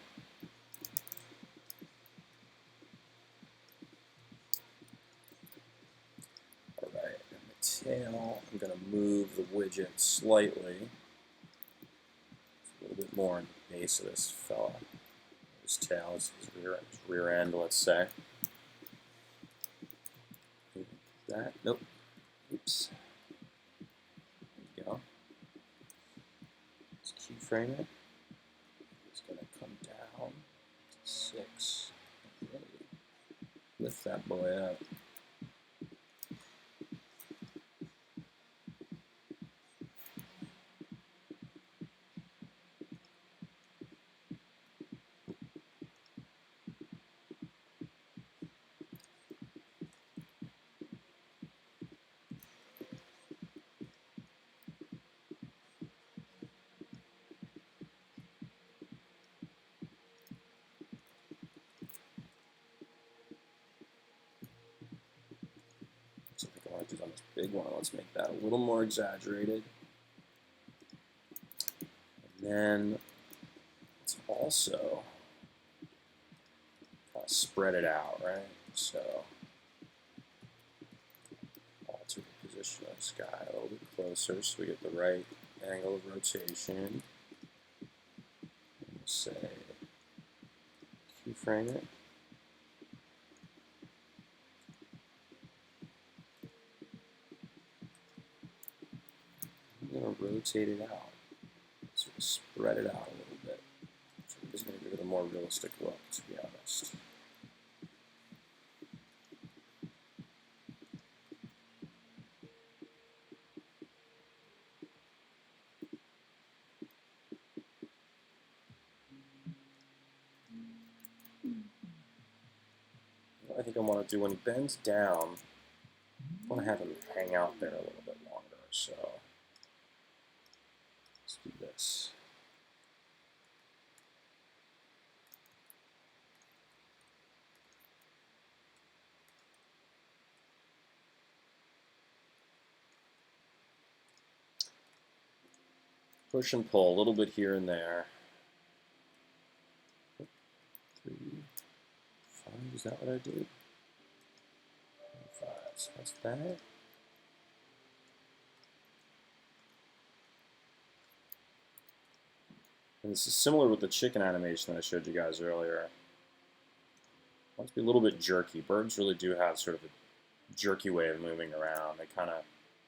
Alright, and the tail, I'm going to move the widget slightly. A little bit more in the base of this fella. His tail, his rear end, let's say. That, nope. Oops. There we go. Let's keyframe it. It's going to come down to 6. Really lift that boy up. So I think I want to do on this big one. Let's make that a little more exaggerated. And then let's also kind of spread it out, right? So alter the position of this guy a little bit closer so we get the right angle of rotation. We'll say keyframe it. I'm going to rotate it out. Sort of spread it out a little bit. So I'm just going to give it a more realistic look, to be honest. What I think I want to do when he bends down, I want to have him hang out there a little bit longer. So let's do this. Push and pull a little bit here and there. 3, 5, is that what I did? 5, so that's that. And this is similar with the chicken animation that I showed you guys earlier. It wants to be a little bit jerky. Birds really do have sort of a jerky way of moving around. They kind of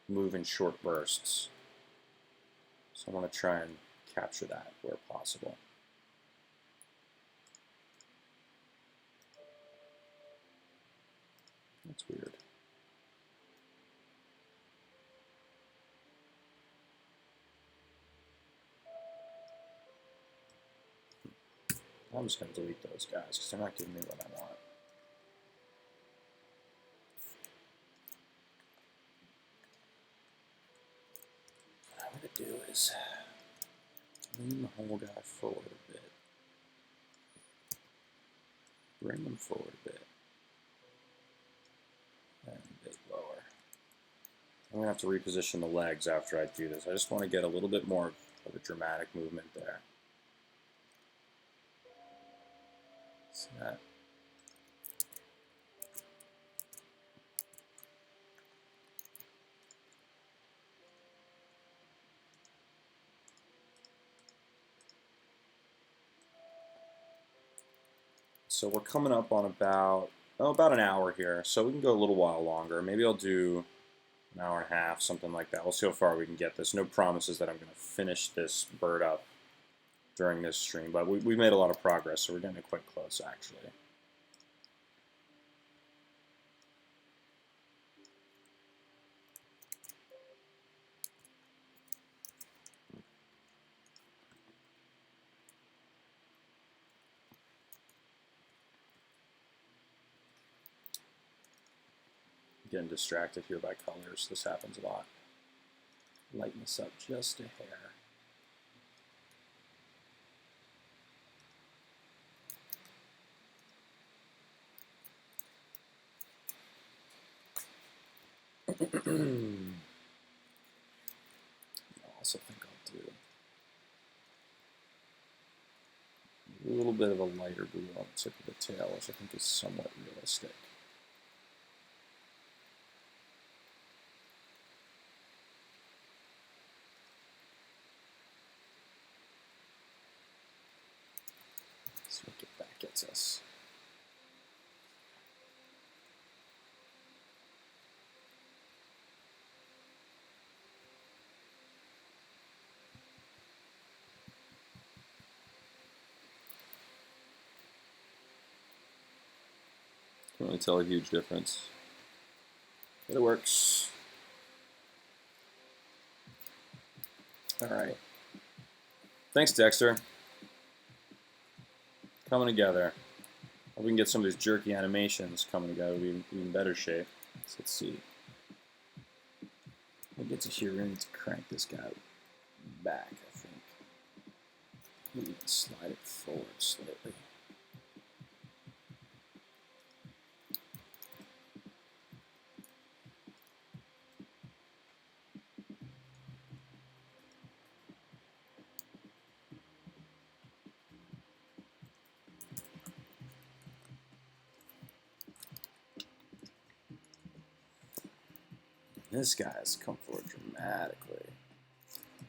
move in short bursts. So I want to try and capture that where possible. That's weird. I'm just going to delete those guys because they're not giving me what I want. is. Lean the whole guy forward a bit. Bring him forward a bit. And a bit lower. I'm going to have to reposition the legs after I do this. I just want to get a little bit more of a dramatic movement there. See that? So we're coming up on about an hour here, so we can go a little while longer. Maybe I'll do an hour and a half, something like that. We'll see how far we can get this. No promises that I'm going to finish this bird up during this stream, but we made a lot of progress, so we're getting quite close, actually. Getting distracted here by colors. This happens a lot. Lighten this up just a hair. I also think I'll do a little bit of a lighter blue on the tip of the tail, which I think is somewhat realistic. Let's see what that gets us. Can't really tell a huge difference, but it works. All right. Thanks, Dexter. Coming together. Hope we can get some of these jerky animations coming together. We'll be in even better shape. So let's see. We'll get to here. We need to crank this guy back, I think. We need to slide it forward slightly. This guy's come forward dramatically.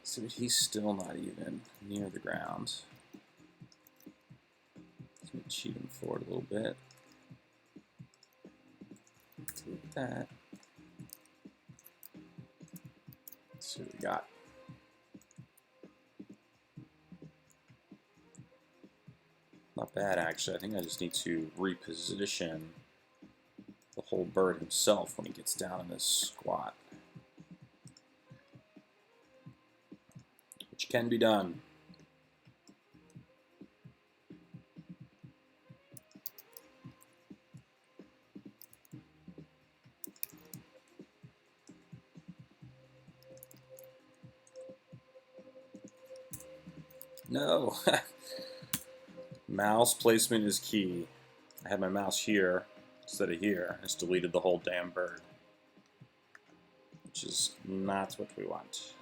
See, but he's still not even near the ground. Let me cheat him forward a little bit. Take that. Let's see what we got. Not bad, actually. I think I just need to reposition the whole bird himself when he gets down in this squat. Which can be done. No! Mouse placement is key. I had my mouse here instead of here. I just deleted the whole damn bird. Which is not what we want.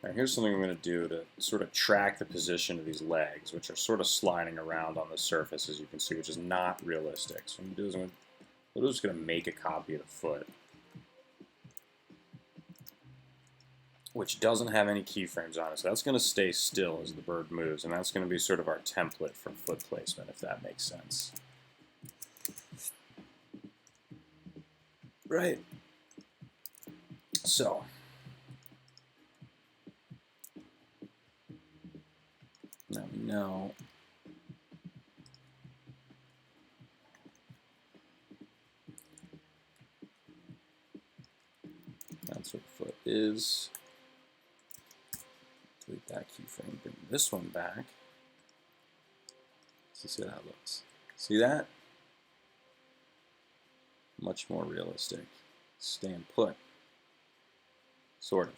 All right, here's something I'm going to do to sort of track the position of these legs, which are sort of sliding around on the surface, as you can see, which is not realistic. So what I'm going to do is I'm just going to make a copy of the foot, which doesn't have any keyframes on it. So that's going to stay still as the bird moves, and that's going to be sort of our template for foot placement, if that makes sense. Right. So now we know that's what the foot is. Delete that keyframe, bring this one back. Let's see how that looks. See that? Much more realistic. Stand put. Sort of.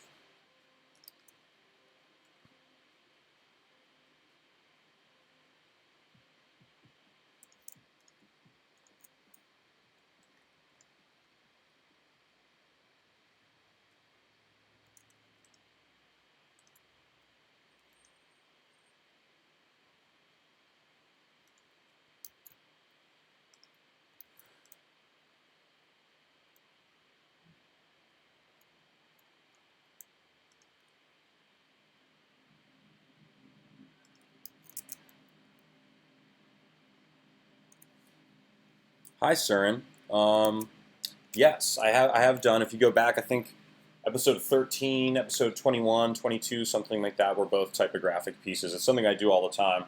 Hi, Surin. Yes, I have done. If you go back, I think episode 13, episode 21, 22, something like that, were both typographic pieces. It's something I do all the time.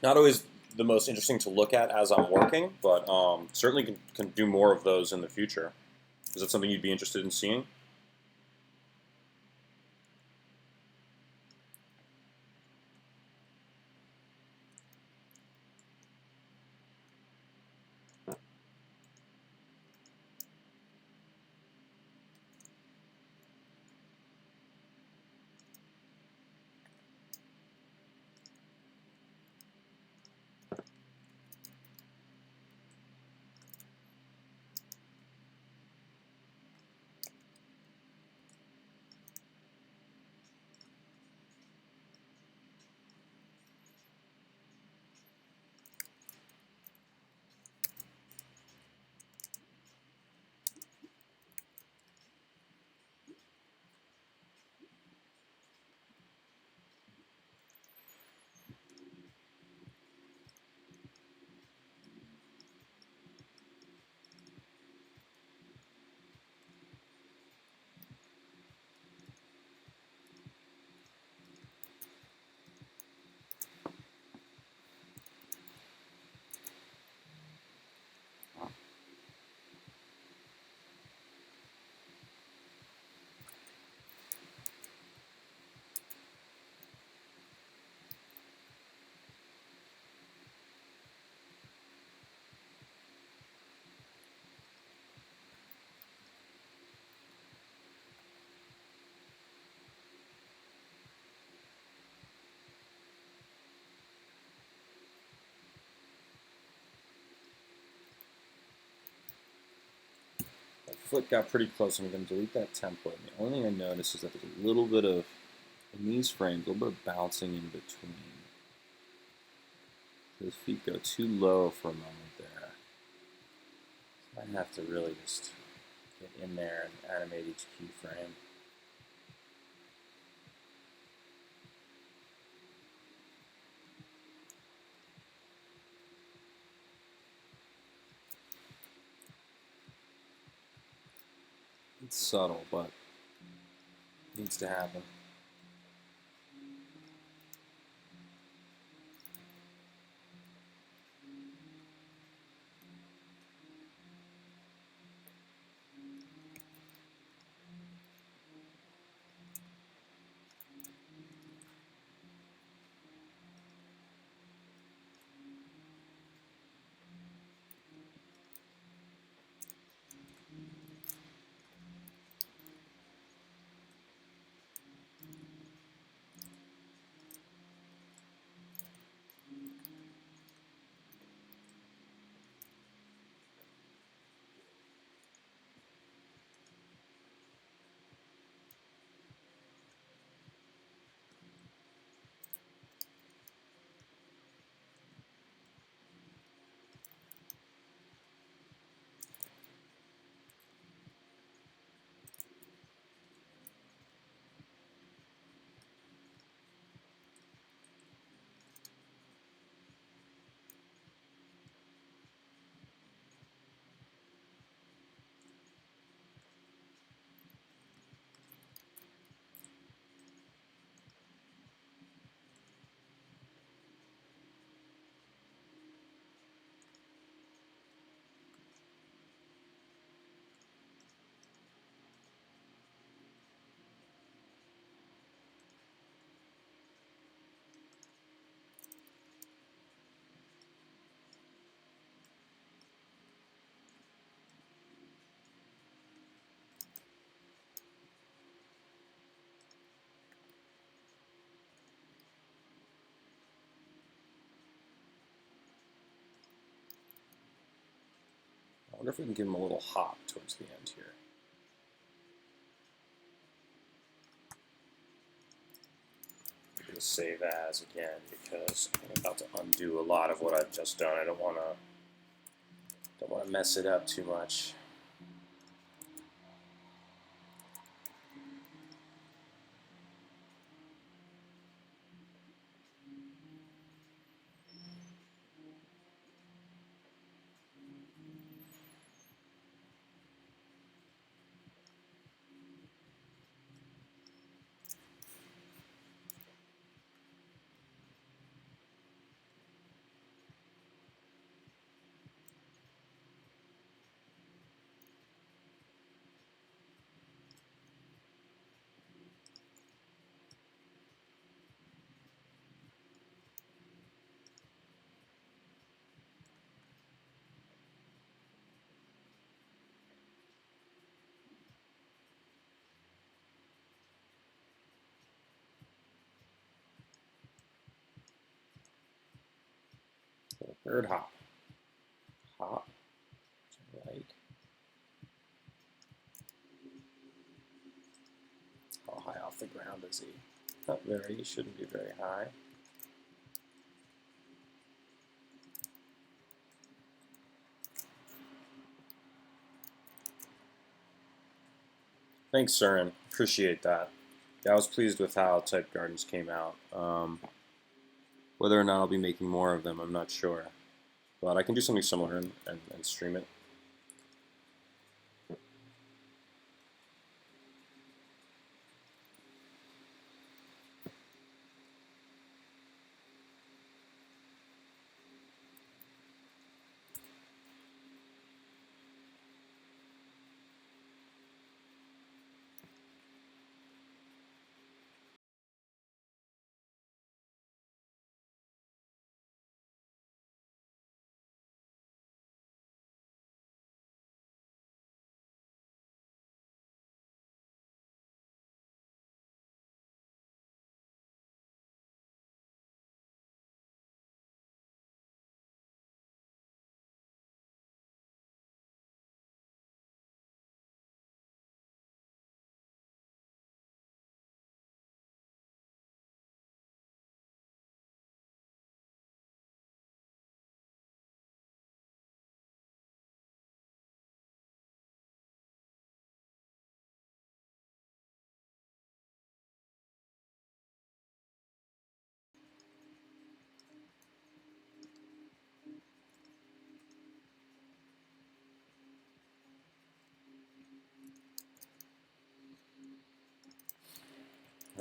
Not always the most interesting to look at as I'm working, but certainly can do more of those in the future. Is that something you'd be interested in seeing? That foot got pretty close. I'm going to delete that template. And the only thing I noticed is that there's a little bit of, in these frames, a little bit of bouncing in between. Those feet go too low for a moment there. So I have to really just get in there and animate each keyframe. It's subtle, but it needs to happen. wonder if we can give him a little hop towards the end here. I'm going to save as again because I'm about to undo a lot of what I've just done. I don't want to mess it up too much. Third hop. Hop. Right. How high off the ground is he? Not very. He shouldn't be very high. Thanks, Søren. Appreciate that. Yeah, I was pleased with how Type Gardens came out. Whether or not I'll be making more of them, I'm not sure. But I can do something similar and stream it.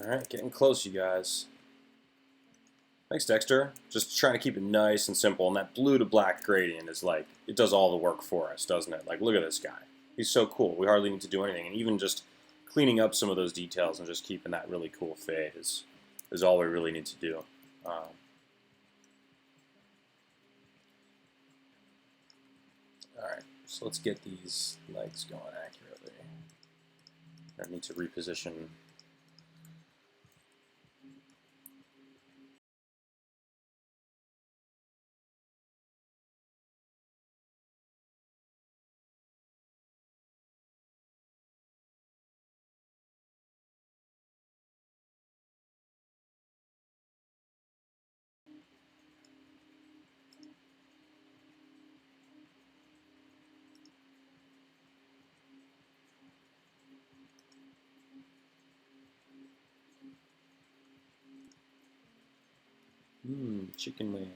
Alright, getting close, you guys. Thanks, Dexter. Just trying to keep it nice and simple. And that blue to black gradient is like, it does all the work for us, doesn't it? Like, look at this guy. He's so cool. We hardly need to do anything. And even just cleaning up some of those details and just keeping that really cool fade is all we really need to do. Alright, so let's get these legs going accurately. I need to reposition. Chicken wing.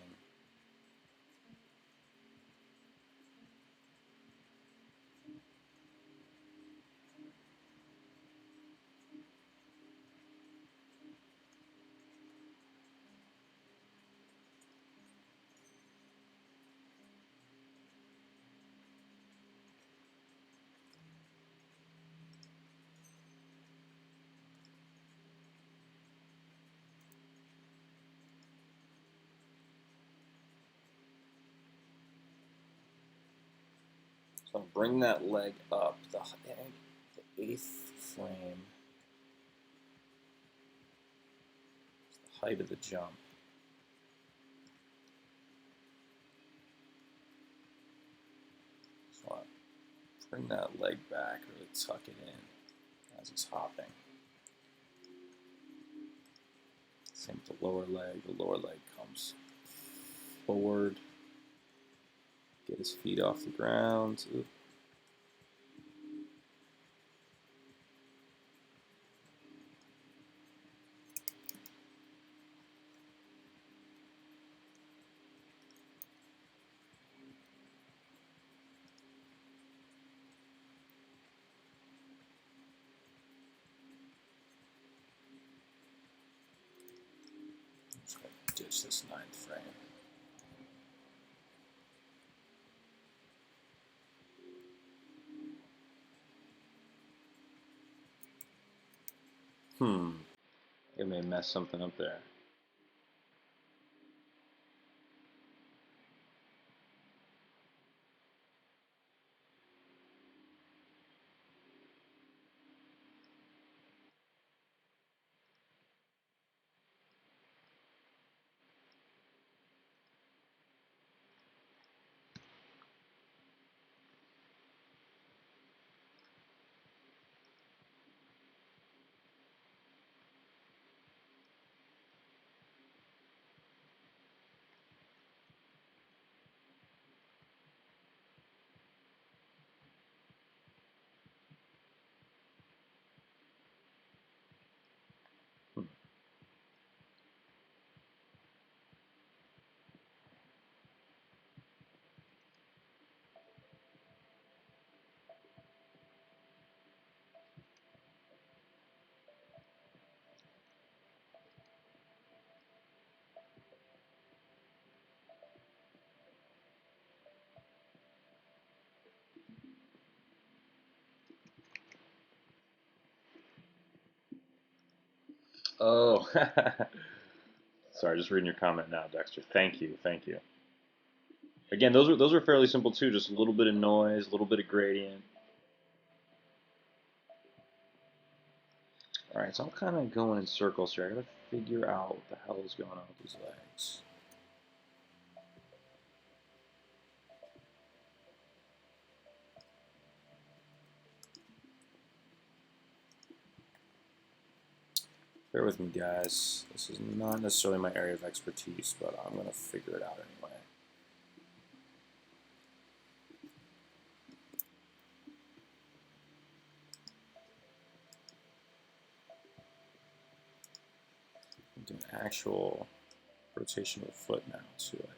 So bring that leg up, the 8th frame, it's the height of the jump. So Bring that leg back, really tuck it in as he's hopping. Same with the lower leg. The lower leg comes forward. Get his feet off the ground. Ooh. Just gonna ditch this 9th frame. It may mess something up there. Oh, sorry, just reading your comment now, Dexter. Thank you, thank you. Again, those are fairly simple too. Just a little bit of noise, a little bit of gradient. All right, so I'm kind of going in circles here. I gotta figure out what the hell is going on with these legs. Bear with me, guys. This is not necessarily my area of expertise, but I'm gonna figure it out anyway. Do an actual rotation of the foot now, too, I think.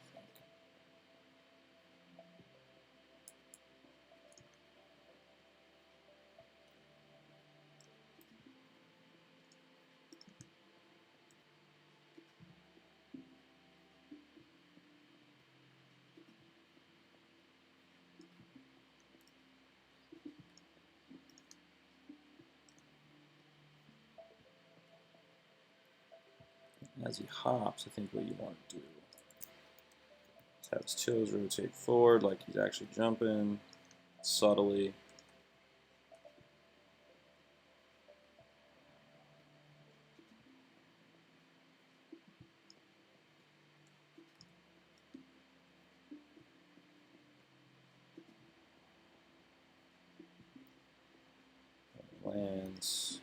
As he hops, I think what you want to do is have his toes rotate forward like he's actually jumping, subtly. Lands.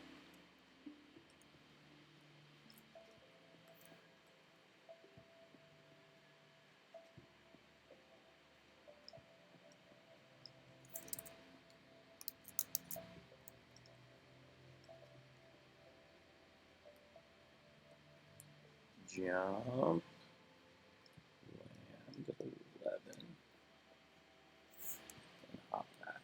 Jump. Land 11. And hop back.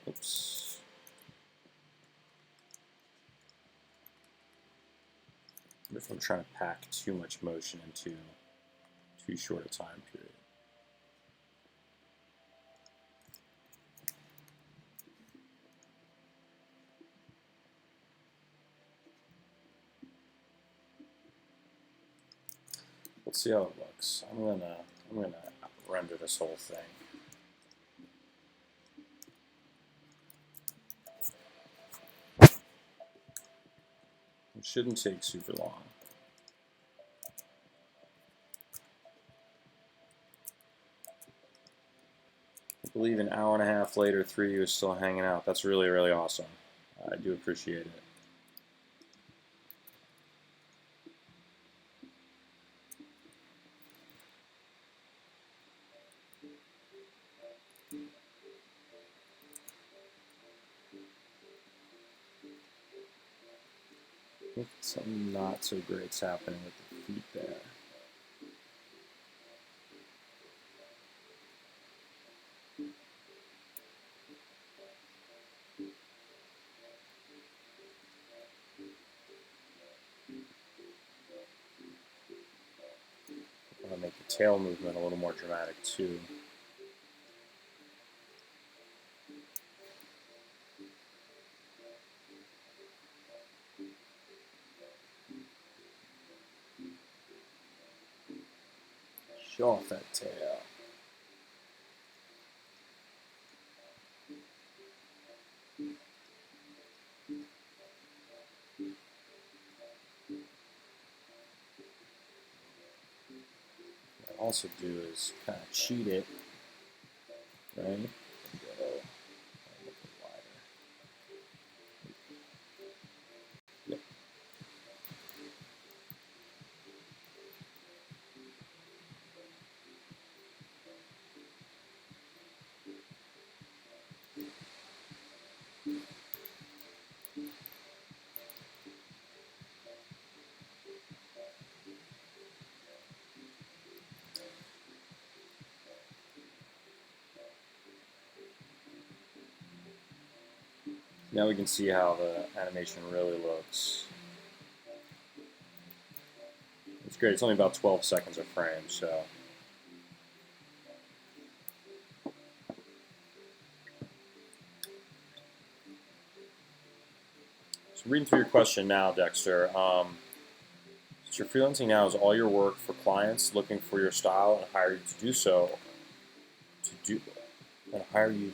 Oops. If I'm trying to pack too much motion into too short a time period. Let's see how it looks. I'm gonna render this whole thing. shouldn't take super long. I believe an hour and a half later, 3 of you is still hanging out. That's really, really awesome. I do appreciate it. I think something not so great's happening with the feet there. I'll make the tail movement a little more dramatic too. Show off that tail. What I also do is kind of cheat it, right? Now we can see how the animation really looks. It's great. It's only about 12 seconds a frame, so. So reading through your question now, Dexter. So you're freelancing now is all your work for clients looking for your style and hire you to do so. And hire you,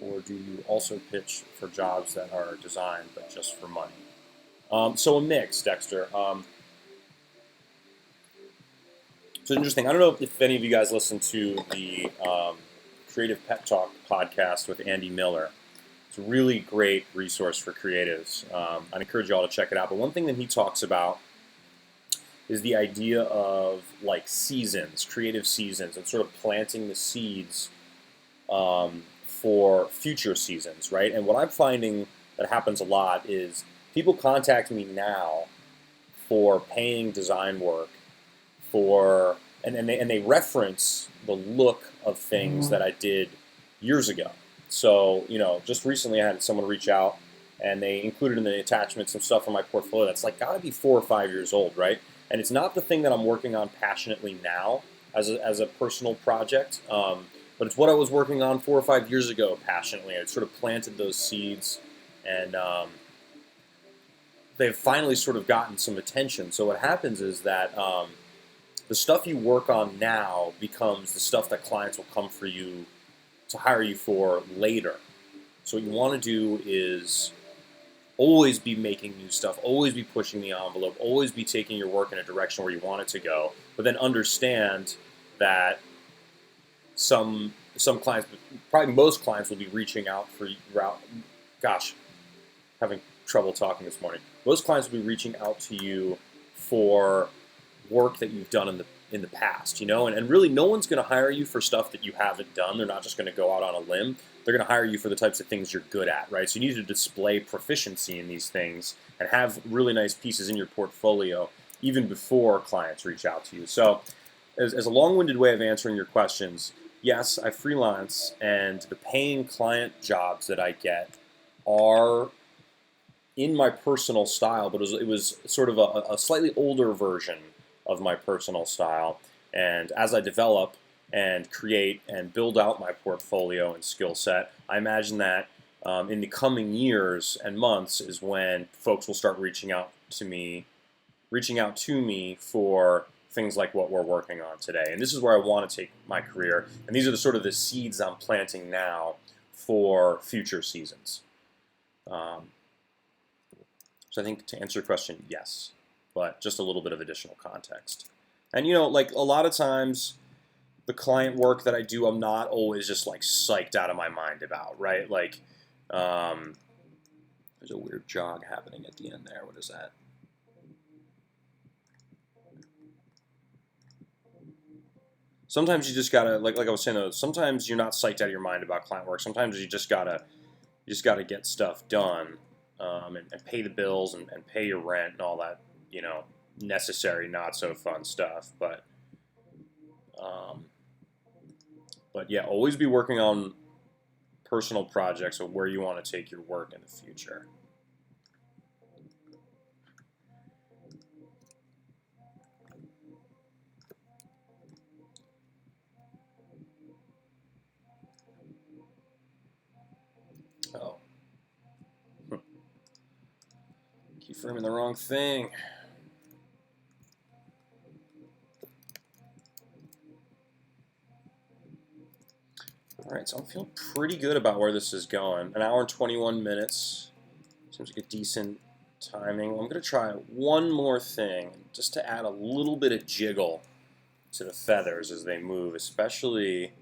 or do you also pitch for jobs that are designed but just for money? So a mix, Dexter. So interesting. I don't know if any of you guys listen to the Creative Pep Talk podcast with Andy Miller. It's a really great resource for creatives. I'd encourage you all to check it out. But one thing that he talks about is the idea of like seasons, creative seasons, and sort of planting the seeds for future seasons, right? And what I'm finding that happens a lot is people contact me now for paying design work and they reference the look of things that I did years ago. So, just recently I had someone reach out and they included in the attachment some stuff from my portfolio that's like gotta be 4 or 5 years old, right? And it's not the thing that I'm working on passionately now as a personal project, but it's what I was working on 4 or 5 years ago passionately. I sort of planted those seeds, and they've finally sort of gotten some attention. So what happens is that the stuff you work on now becomes the stuff that clients will come for you to hire you for later. So what you want to do is always be making new stuff, always be pushing the envelope, always be taking your work in a direction where you want it to go, but then understand that some clients, probably most clients, will be reaching out for having trouble talking this morning. Most clients will be reaching out to you for work that you've done in the past, and really no one's going to hire you for stuff that you haven't done. They're not just going to go out on a limb. They're going to hire you for the types of things you're good at, right? So you need to display proficiency in these things and have really nice pieces in your portfolio even before clients reach out to you. So as a long-winded way of answering your questions, yes, I freelance, and the paying client jobs that I get are in my personal style, but it was sort of a slightly older version of my personal style. And as I develop and create and build out my portfolio and skill set, I imagine that in the coming years and months is when folks will start reaching out to me for things like what we're working on today. And this is where I want to take my career. And these are the seeds I'm planting now for future seasons. So I think to answer your question, yes, but just a little bit of additional context. And you know, like a lot of times, the client work that I do, I'm not always just like psyched out of my mind about, right? Like, there's a weird jog happening at the end there. What is that? Sometimes you just gotta, like I was saying though, sometimes you're not psyched out of your mind about client work. Sometimes you just gotta get stuff done, and pay the bills and pay your rent and all that, you know, necessary, not so fun stuff. Um, but yeah, always be working on personal projects of where you want to take your work in the future. Oh, keep framing the wrong thing. Alright, so I'm feeling pretty good about where this is going. An hour and 21 minutes. Seems like a decent timing. I'm going to try one more thing, just to add a little bit of jiggle to the feathers as they move, especially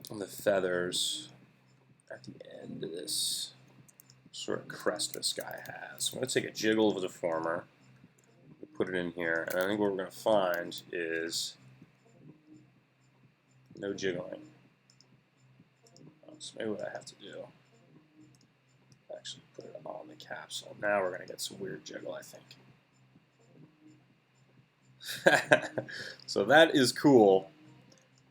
on the feathers at the end of this sort of crest this guy has. So I'm going to take a jiggle of a deformer, put it in here, and I think what we're going to find is no jiggling. So maybe what I have to do, actually put it on the capsule. Now we're going to get some weird jiggle, I think. So that is cool,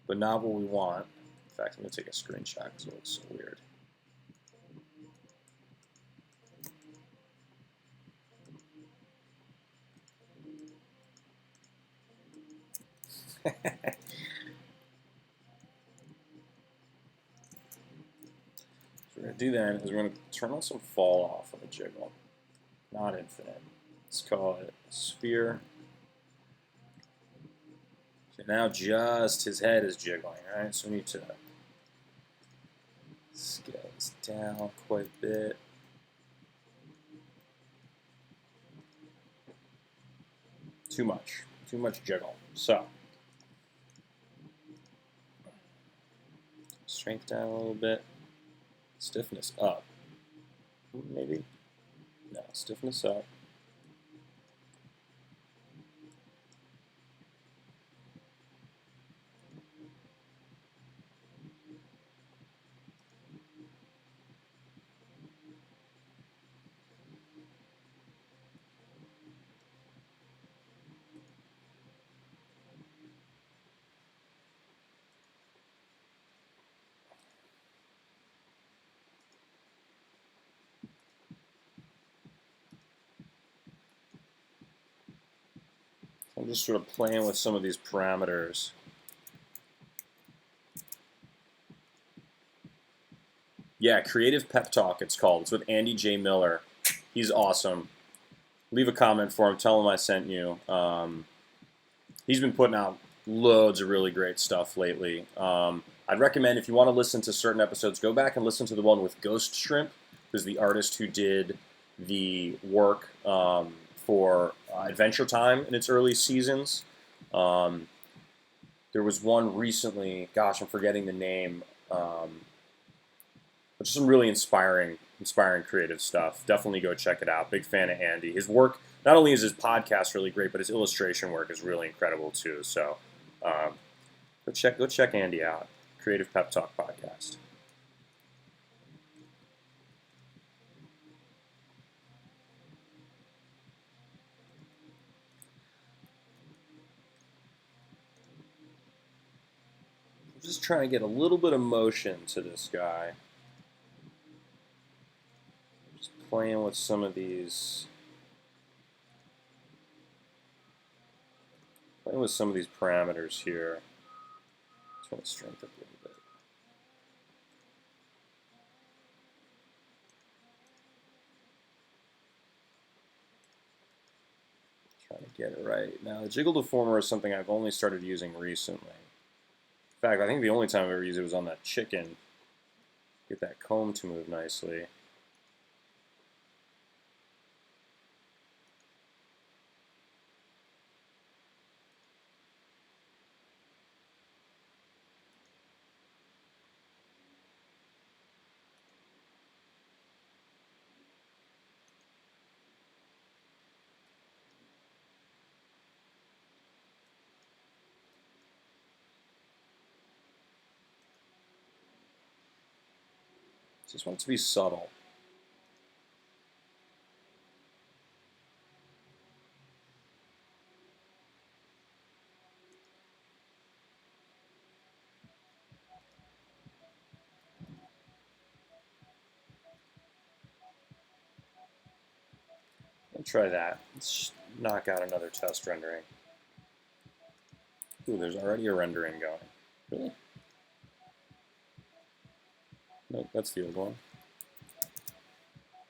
but not what we want. In fact, I'm going to take a screenshot because it looks so weird. What we're going to do then is we're going to turn on some fall off on the jiggle. Not infinite. Let's call it a sphere. So now just his head is jiggling, right? So we need to scale this down quite a bit. Too much jiggle. So strength down a little bit, stiffness up. Maybe? No, stiffness up. I'm just sort of playing with some of these parameters. Yeah, Creative Pep Talk it's called. It's with Andy J. Miller. He's awesome. Leave a comment for him. Tell him I sent you. He's been putting out loads of really great stuff lately. I'd recommend if you want to listen to certain episodes, go back and listen to the one with Ghost Shrimp, who's the artist who did the work for Adventure Time in its early seasons. There was one recently, gosh, I'm forgetting the name, but just some really inspiring creative stuff. Definitely go check it out. Big fan of Andy. His work, not only is his podcast really great, but his illustration work is really incredible too. So go check Andy out. Creative Pep Talk podcast. I'm just trying to get a little bit of motion to this guy. Just playing with some of these. Playing with some of these parameters here. Turn the strength up a little bit. Trying to get it right. Now, the jiggle deformer is something I've only started using recently. In fact, I think the only time I've ever used it was on that chicken. Get that comb to move nicely. Just want it to be subtle. I'll try that. Let's knock out another test rendering. Ooh, there's already a rendering going. Really? Nope, that's the old one.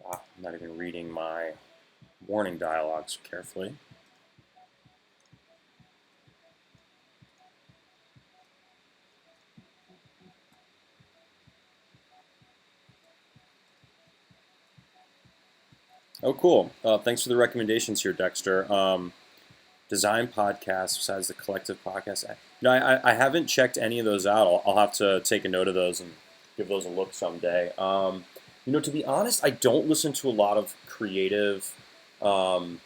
Ah, I'm not even reading my warning dialogues carefully. Oh, cool. Thanks for the recommendations here, Dexter. Design podcasts besides the collective podcast. I haven't checked any of those out. I'll have to take a note of those and give those a look someday. To be honest, I don't listen to a lot of creative. Um,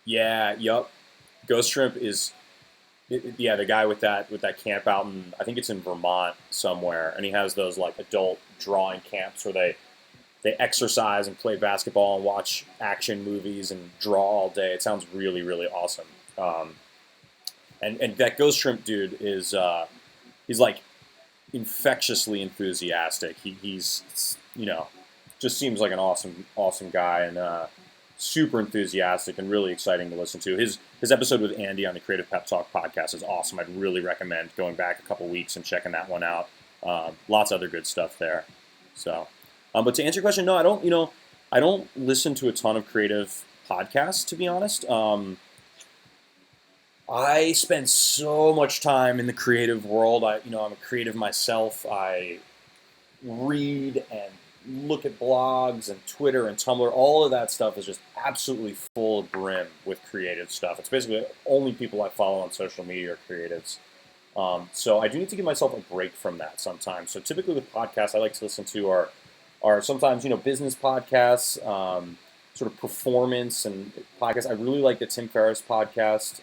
yeah, yup. Ghost Shrimp is, yeah, the guy with that camp out in, I think it's in Vermont somewhere, and he has those like adult drawing camps where they exercise and play basketball and watch action movies and draw all day. It sounds really, really awesome. Um, and that Ghost Shrimp dude is he's like infectiously enthusiastic. He's just seems like an awesome guy and super enthusiastic and really exciting to listen to. His episode with Andy on the Creative Pep Talk podcast is awesome. I'd really recommend going back a couple weeks and checking that one out. Lots of other good stuff there. So. But to answer your question, no, I don't. I don't listen to a ton of creative podcasts, to be honest. I spend so much time in the creative world. I'm a creative myself. I read and look at blogs and Twitter and Tumblr. All of that stuff is just absolutely full of brim with creative stuff. It's basically only people I follow on social media are creatives. So I do need to give myself a break from that sometimes. So typically with podcasts, I like to listen to are sometimes business podcasts, sort of performance and podcasts. I really like the Tim Ferriss podcast.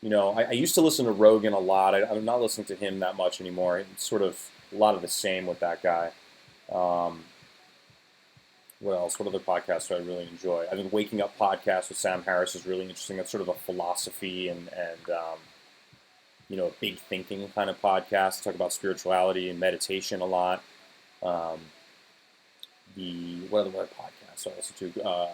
I used to listen to Rogan a lot. I'm not listening to him that much anymore. It's sort of a lot of the same with that guy. What else? What other podcasts do I really enjoy? I think Waking Up podcast with Sam Harris is really interesting. That's sort of a philosophy and a big thinking kind of podcast. Talk about spirituality and meditation a lot. What other podcasts I listen to?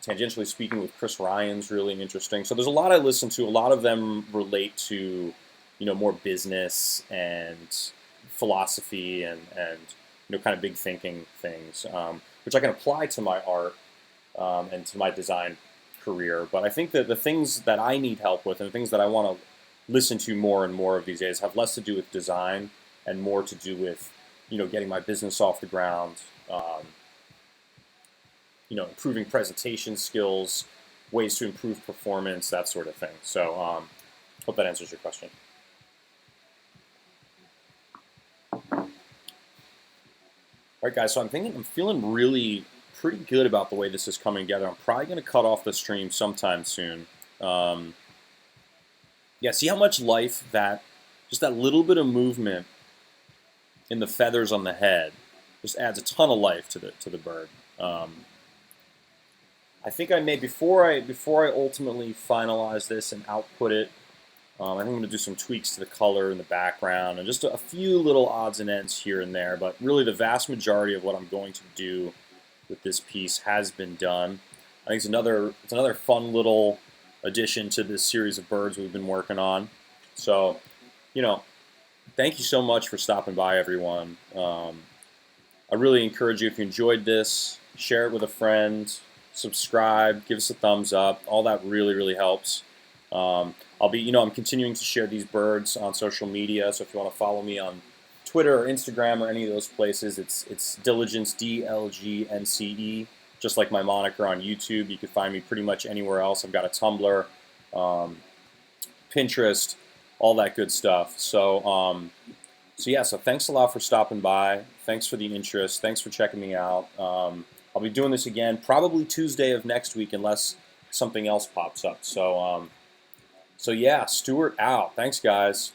Tangentially Speaking with Chris Ryan's really interesting. So there's a lot I listen to. A lot of them relate to, more business and philosophy and kind of big thinking things, which I can apply to my art and to my design career. But I think that the things that I need help with and the things that I want to listen to more and more of these days have less to do with design and more to do with getting my business off the ground, improving presentation skills, ways to improve performance, that sort of thing. So hope that answers your question. All right, guys, so I'm feeling really pretty good about the way this is coming together. I'm probably going to cut off the stream sometime soon. See how much life just that little bit of movement in the feathers on the head just adds a ton of life to the bird. I think I may before I ultimately finalize this and output it. I think I'm going to do some tweaks to the color in the background and just a few little odds and ends here and there. But really, the vast majority of what I'm going to do with this piece has been done. I think it's another fun little addition to this series of birds we've been working on. So, thank you so much for stopping by, everyone. I really encourage you, if you enjoyed this, share it with a friend, subscribe, give us a thumbs up. All that really, really helps. I'm continuing to share these birds on social media, so if you want to follow me on Twitter or Instagram or any of those places, it's Diligence, DLGNCE, just like my moniker on YouTube. You can find me pretty much anywhere else. I've got a Tumblr, Pinterest, all that good stuff. So thanks a lot for stopping by. Thanks for the interest. Thanks for checking me out. I'll be doing this again probably Tuesday of next week unless something else pops up. So Stuart out. Thanks, guys.